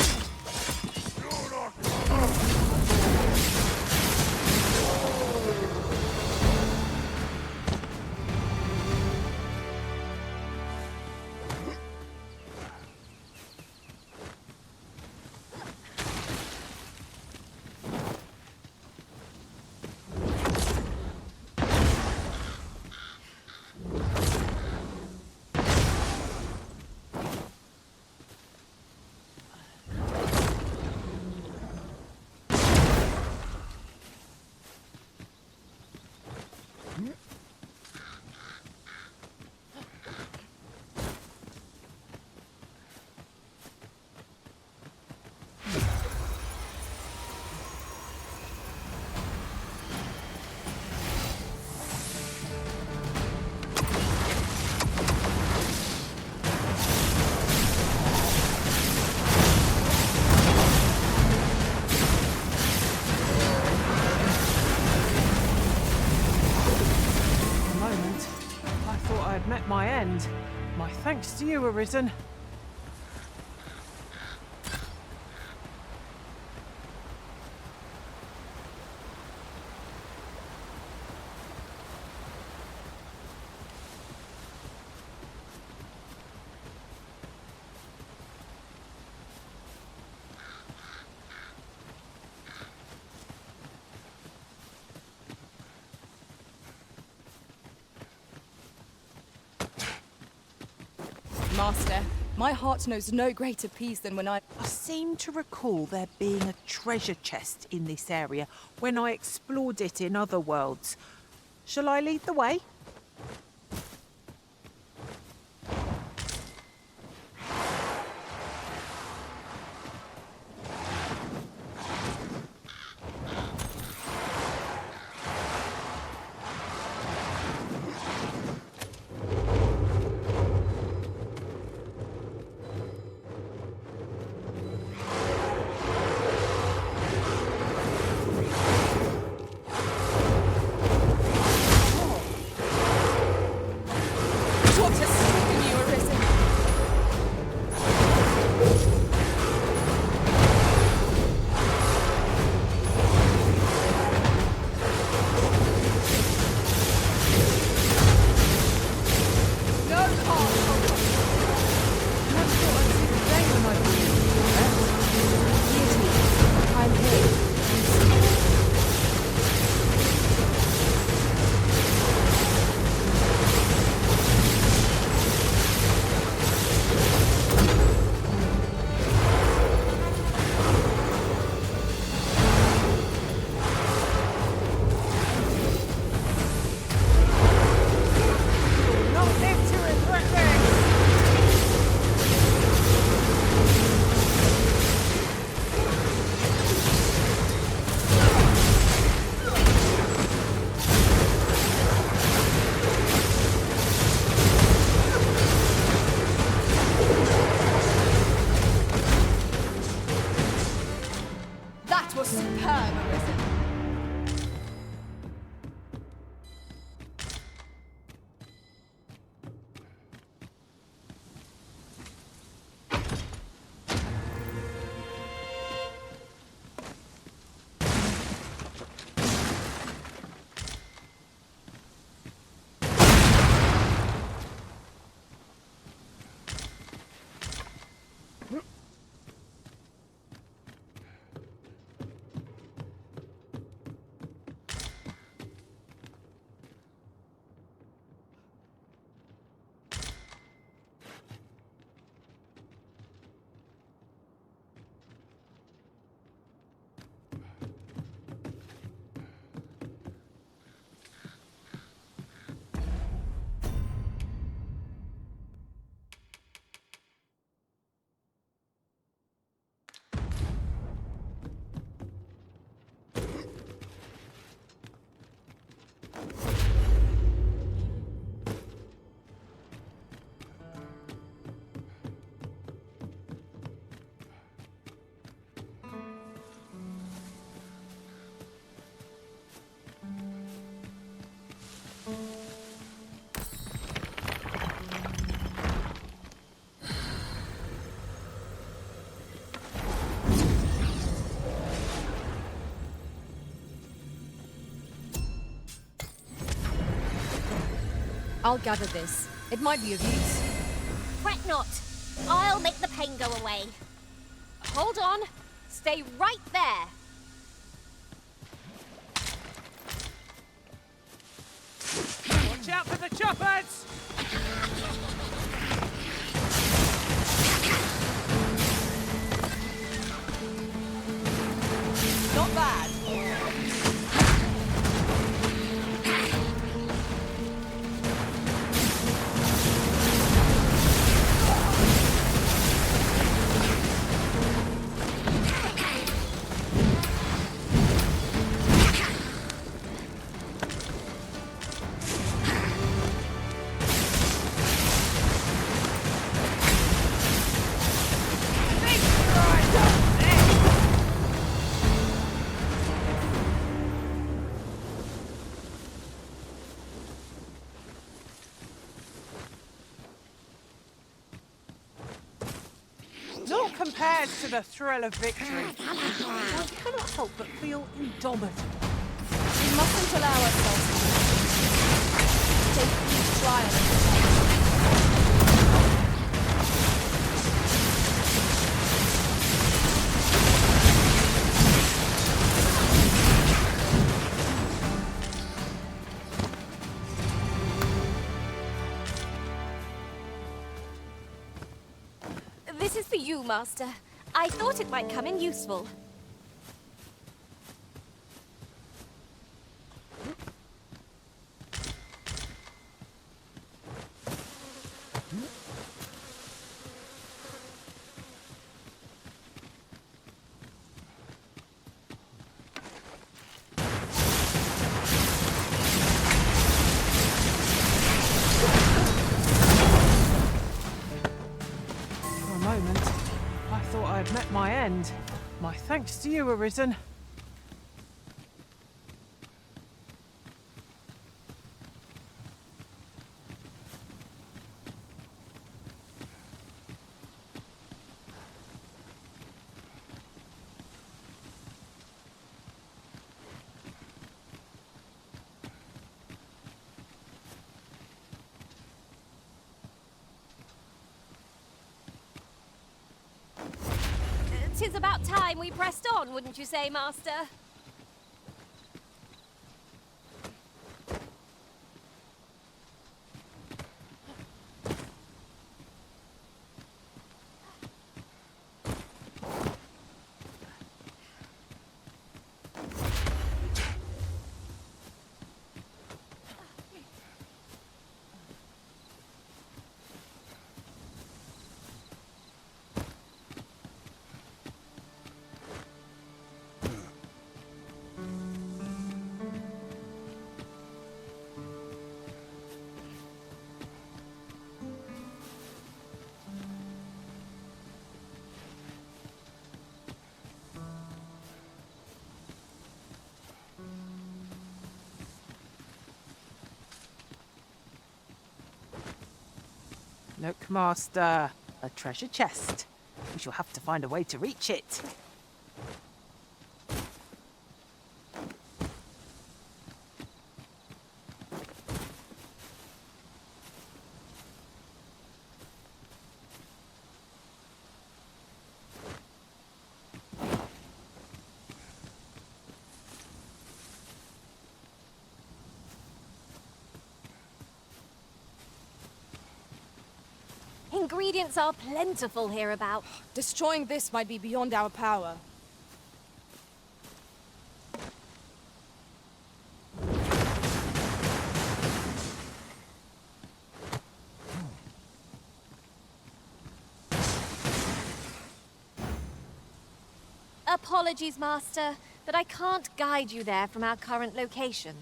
Met my end. My thanks to you, Arisen. Master, my heart knows no greater peace than when I seem to recall there being a treasure chest in this area when I explored it in other worlds. Shall I lead the way? Superb, Arisen. I'll gather this. It might be of use. Fret not. I'll make the pain go away. Hold on. Stay right there. Watch out for the choppers! Not bad. Not compared to the thrill of victory. I cannot help but feel indomitable. We mustn't allow ourselves to take each trial as a test. This is for you, Master. I thought it might come in useful. For a moment, I thought I had met my end. My thanks to you, Arisen. Tis about time we pressed on, wouldn't you say, Master? Look, Master. A treasure chest. We shall have to find a way to reach it. Ingredients are plentiful hereabout. Destroying this might be beyond our power. Apologies, Master, but I can't guide you there from our current location.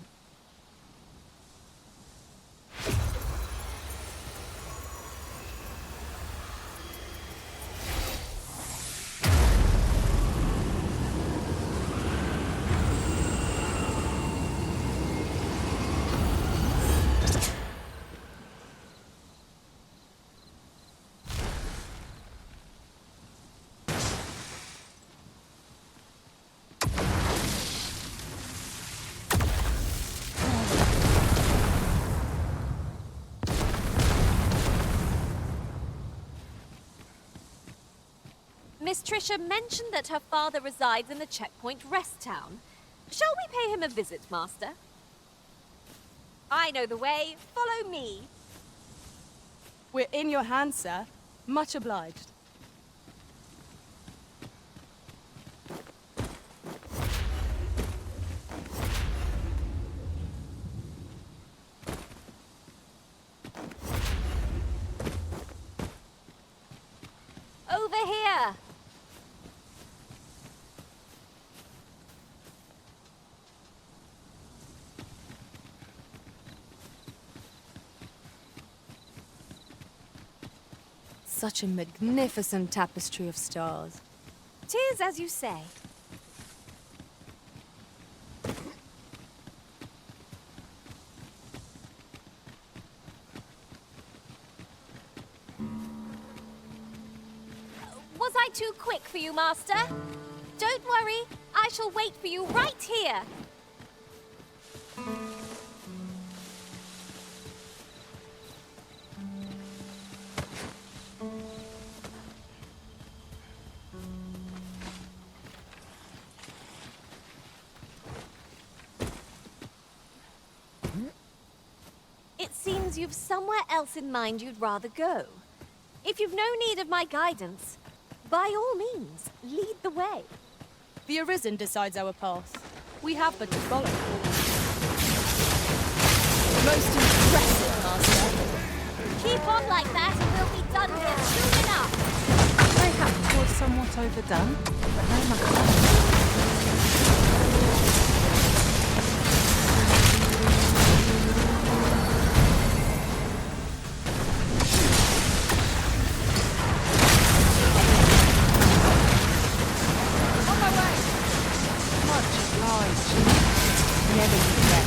Miss Trisha mentioned that her father resides in the Checkpoint Rest Town. Shall we pay him a visit, Master? I know the way. Follow me. We're in your hands, sir. Much obliged. Over here. Such a magnificent tapestry of stars. 'Tis as you say. Was I too quick for you, Master? Don't worry, I shall wait for you right here. It seems you've somewhere else in mind you'd rather go. If you've no need of my guidance, by all means, lead the way. The Arisen decides our path. We have but to follow. Most impressive, Master. Keep on like that and we'll be done here soon enough. Mayhap 'twas somewhat overdone, but no matter. Never forget.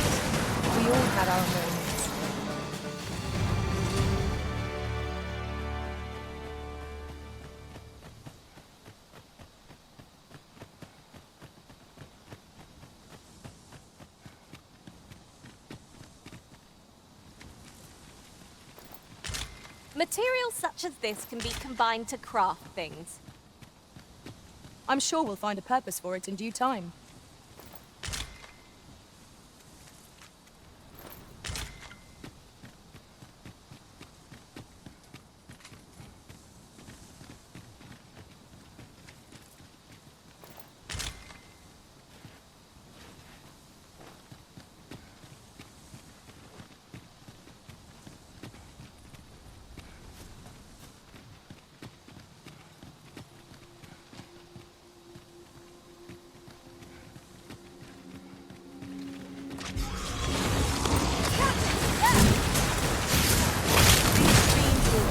We all had our moments. Materials such as this can be combined to craft things. I'm sure we'll find a purpose for it in due time.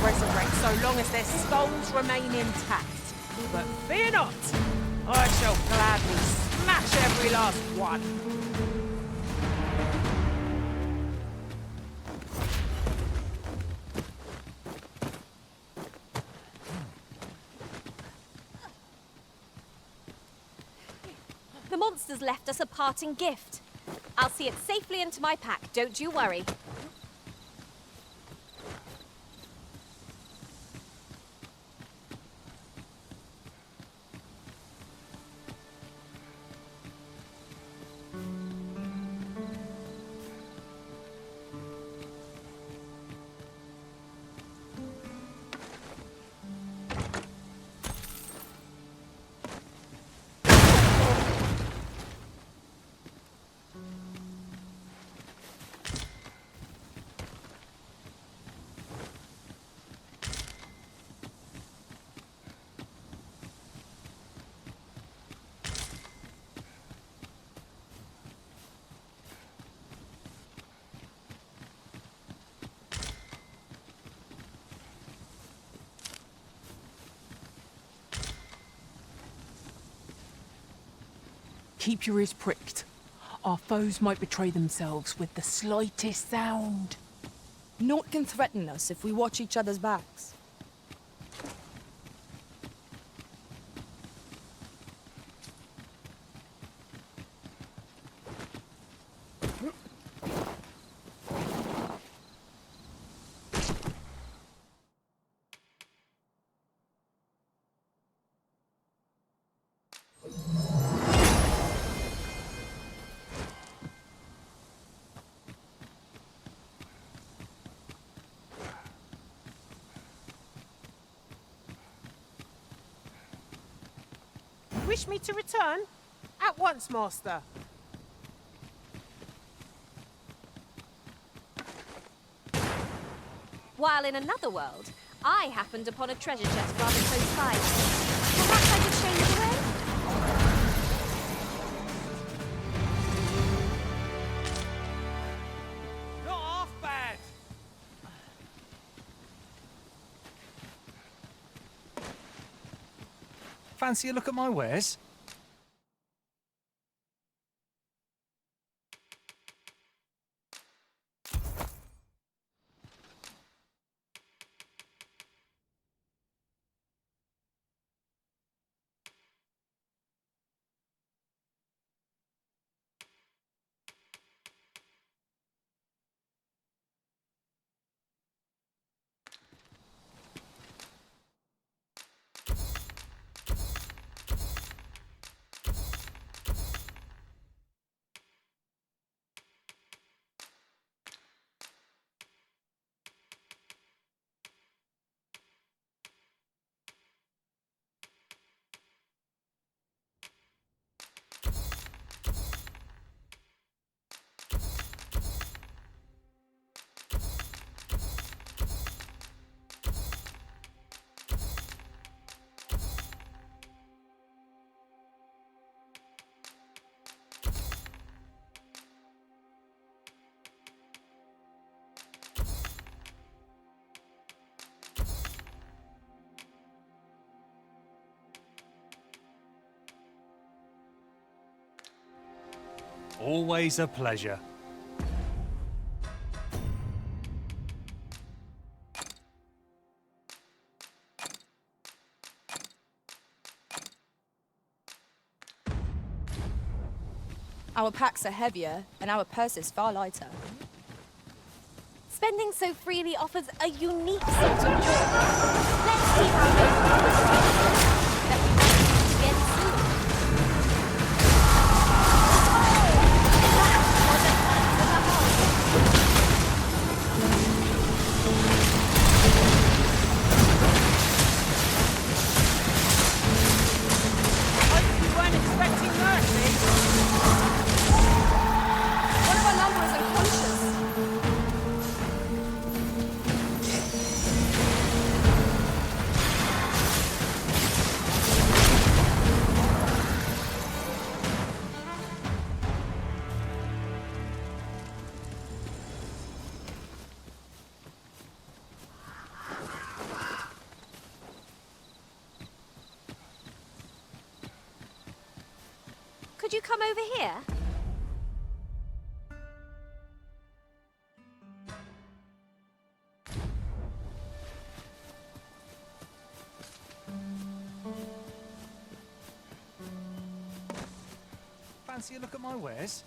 Resurrect so long as their skulls remain intact. But fear not, I shall gladly smash every last one. The monsters left us a parting gift. I'll see it safely into my pack, don't you worry. Keep your ears pricked. Our foes might betray themselves with the slightest sound. Naught can threaten us if we watch each other's backs. Wish me to return? At once, master. While in another world, I happened upon a treasure chest rather close by. Perhaps I could show you the way? Not half bad. Fancy a look at my wares? Always a pleasure. Our packs are heavier, and our purses far lighter. Spending so freely offers a unique sense of joy. Let's see how that we might meet again soon. Hope you weren't expecting mercy. One of our number is unconscious. Could you come over here? Fancy a look at my wares?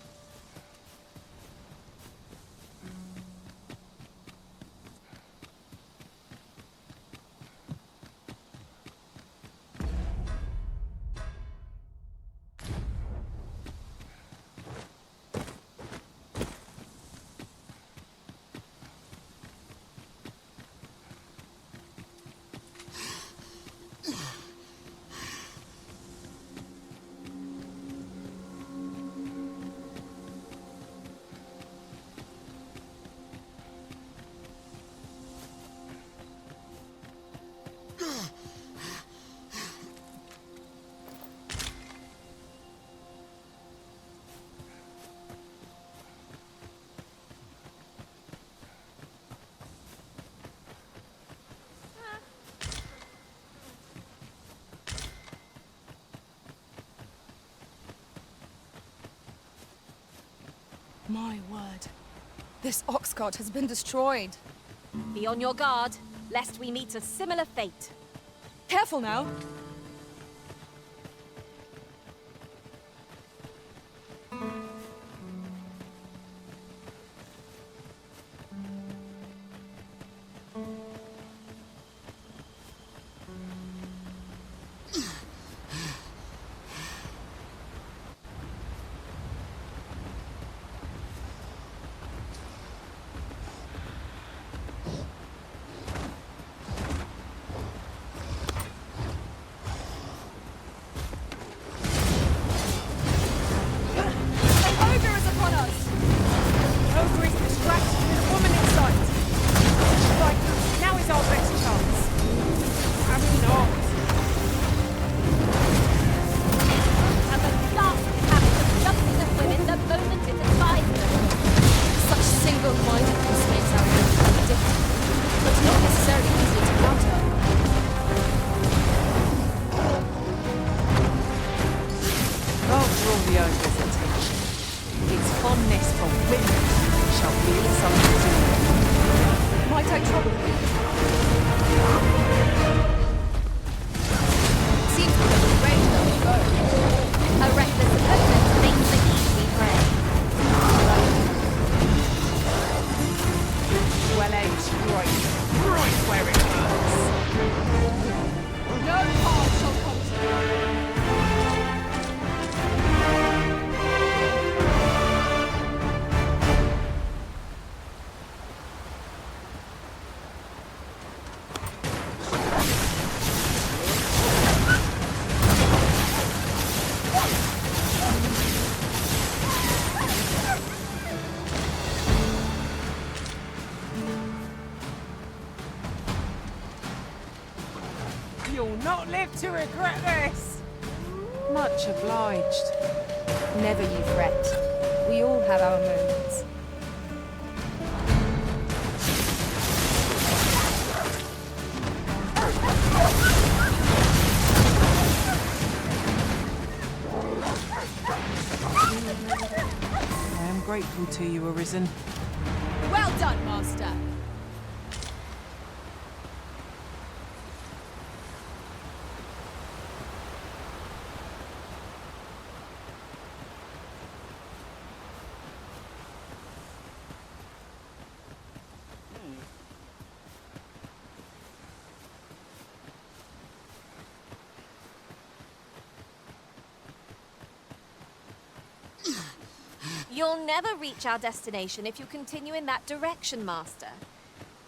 My word. This ox cart has been destroyed. Be on your guard, lest we meet a similar fate. Careful now. You'll not live to regret this. Much obliged. Never you fret. We all have our moments. I am grateful to you, Arisen. Well done, Master. You'll never reach our destination if you continue in that direction, Master.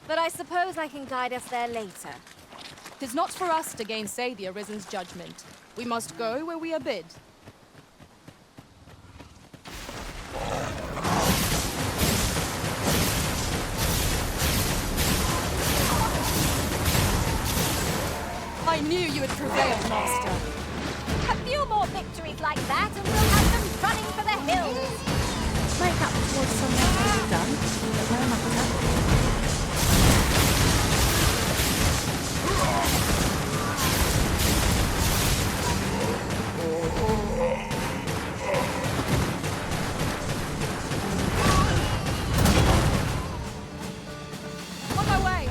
But I suppose I can guide us there later. 'Tis not for us to gainsay the Arisen's judgment. We must go where we are bid. I knew you would prevail, Master. A few more victories like that and we'll have them running for the hills! Make up towards some work you've done, but no matter. On my way!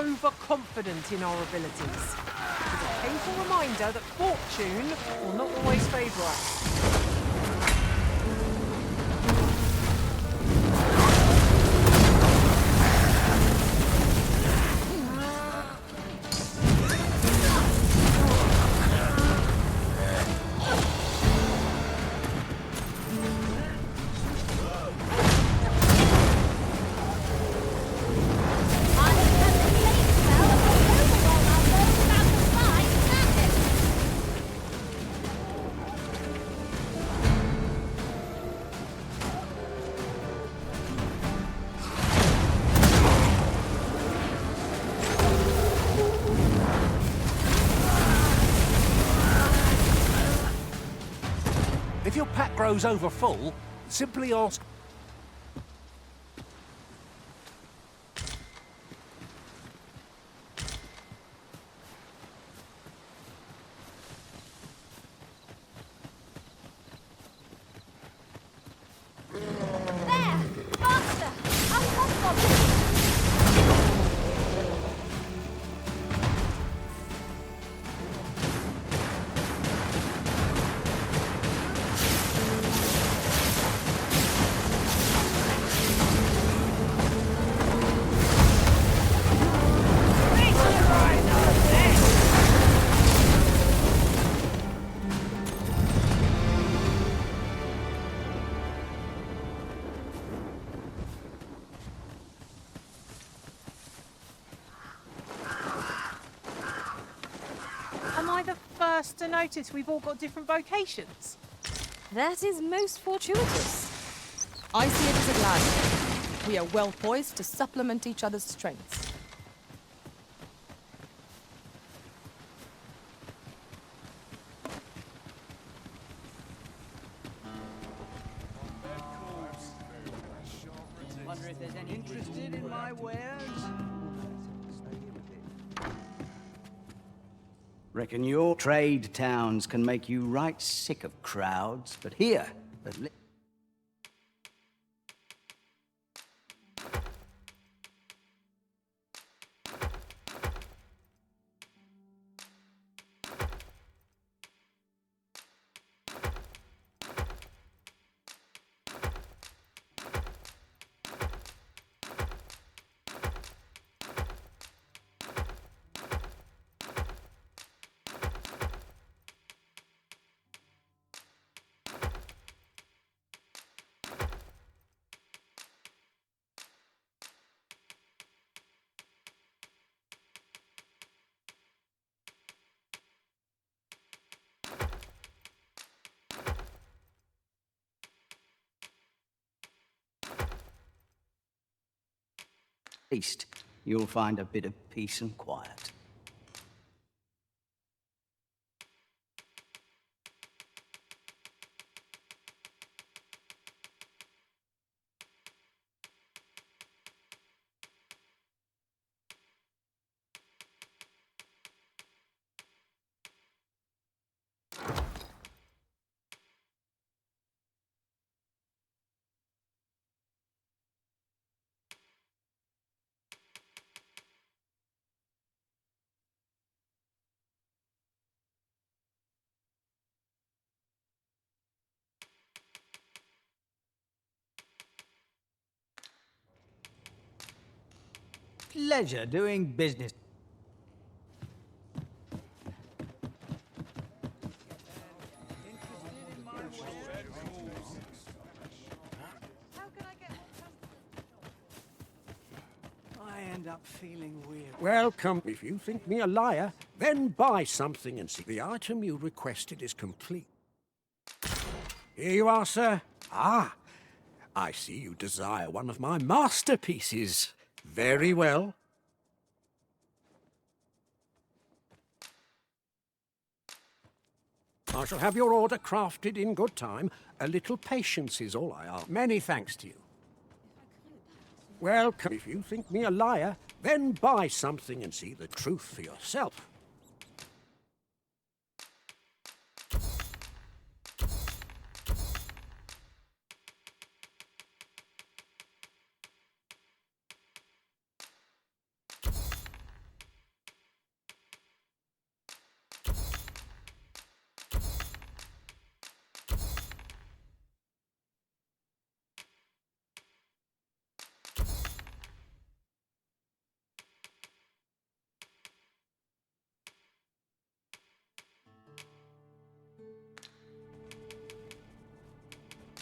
overconfident in our abilities. It's a painful reminder that fortune will not always favour us. If your pack grows over full, simply ask. Am I the first to notice we've all got different vocations? That is most fortuitous. I see it as a glad thing. We are well poised to supplement each other's strengths. Wonder if there's any interested in my wares? Reckon your trade towns can make you right sick of crowds, but here, at least. Least you'll find a bit of peace and quiet. Pleasure doing business. I end up feeling weird. Welcome. If you think me a liar, then buy something and see the item you requested is complete. Here you are, sir. Ah, I see you desire one of my masterpieces. Very well. I shall have your order crafted in good time. A little patience is all I ask. Many thanks to you. Welcome. If you think me a liar, then buy something and see the truth for yourself.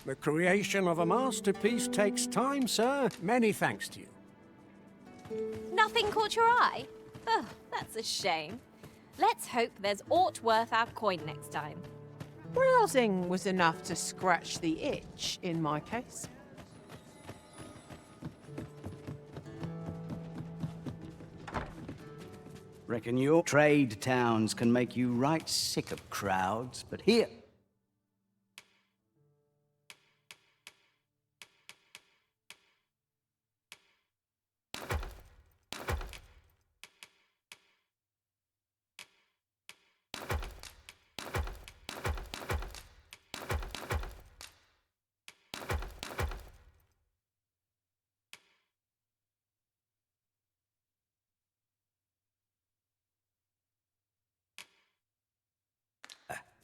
The creation of a masterpiece takes time, sir. Many thanks to you. Nothing caught your eye? Oh, that's a shame. Let's hope there's aught worth our coin next time. Browsing was enough to scratch the itch in my case. Reckon your trade towns can make you right sick of crowds, but here...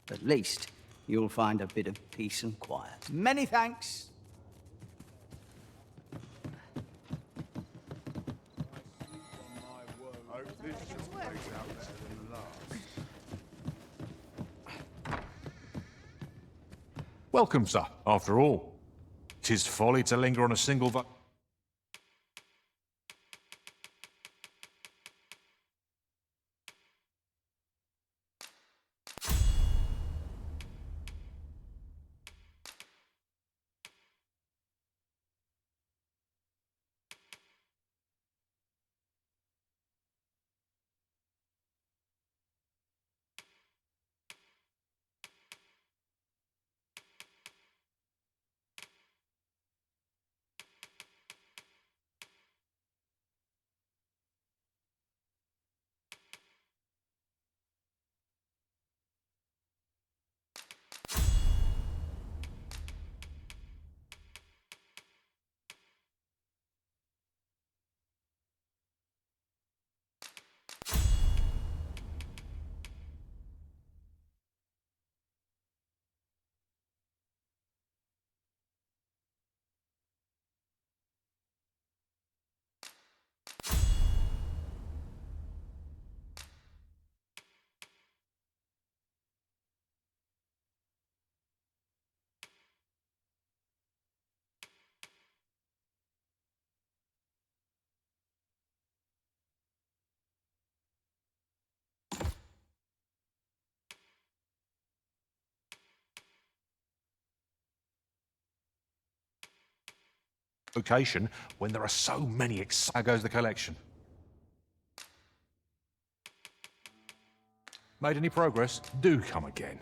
At least you'll find a bit of peace and quiet. Many thanks. Welcome, sir. After all, 'tis folly to linger on a single location when there are so many How goes the collection? Made any progress? Do come again.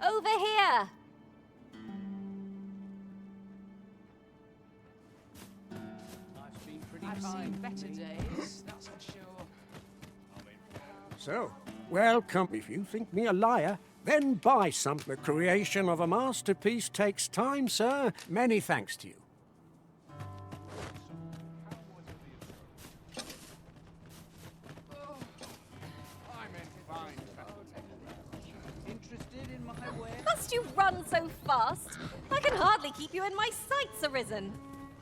Over here! I've seen better days, that's for sure. So, welcome. If you think me a liar, then buy some. The creation of a masterpiece takes time, sir. Many thanks to you. Interested in my wares? Must you run so fast? I can hardly keep you in my sights, Arisen.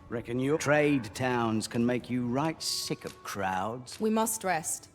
Reckon your trade towns can make you right sick of crowds. We must rest.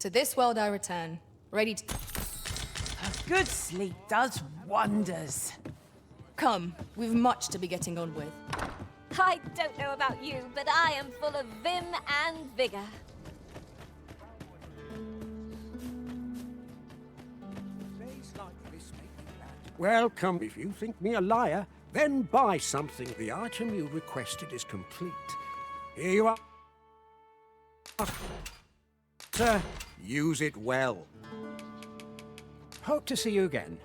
To this world I return, ready to... A good sleep does wonders. Come, we've much to be getting on with. I don't know about you, but I am full of vim and vigor. Well, come, if you think me a liar, then buy something. The item you requested is complete. Here you are. Sir, use it well. Hope to see you again.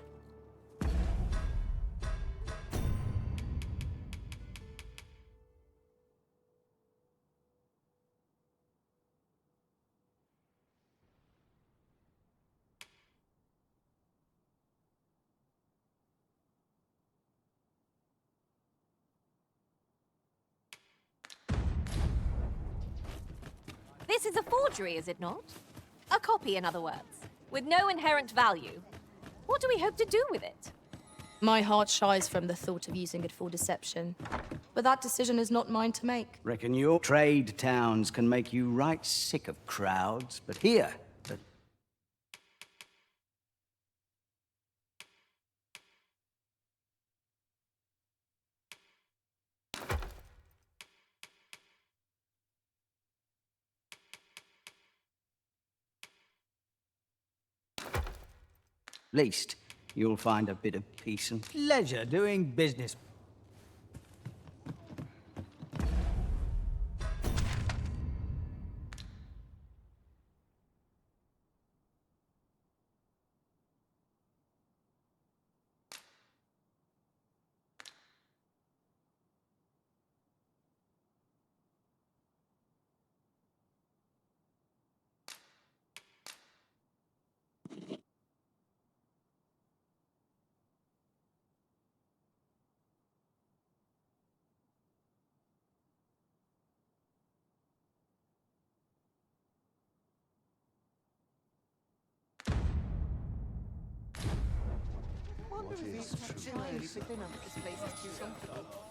This is a forgery, is it not? A copy, in other words, with no inherent value. What do we hope to do with it? My heart shies from the thought of using it for deception. But that decision is not mine to make. Reckon your trade towns can make you right sick of crowds, but here, least you'll find a bit of peace and pleasure doing business. Wonder if he's trying to think this place is too comfortable.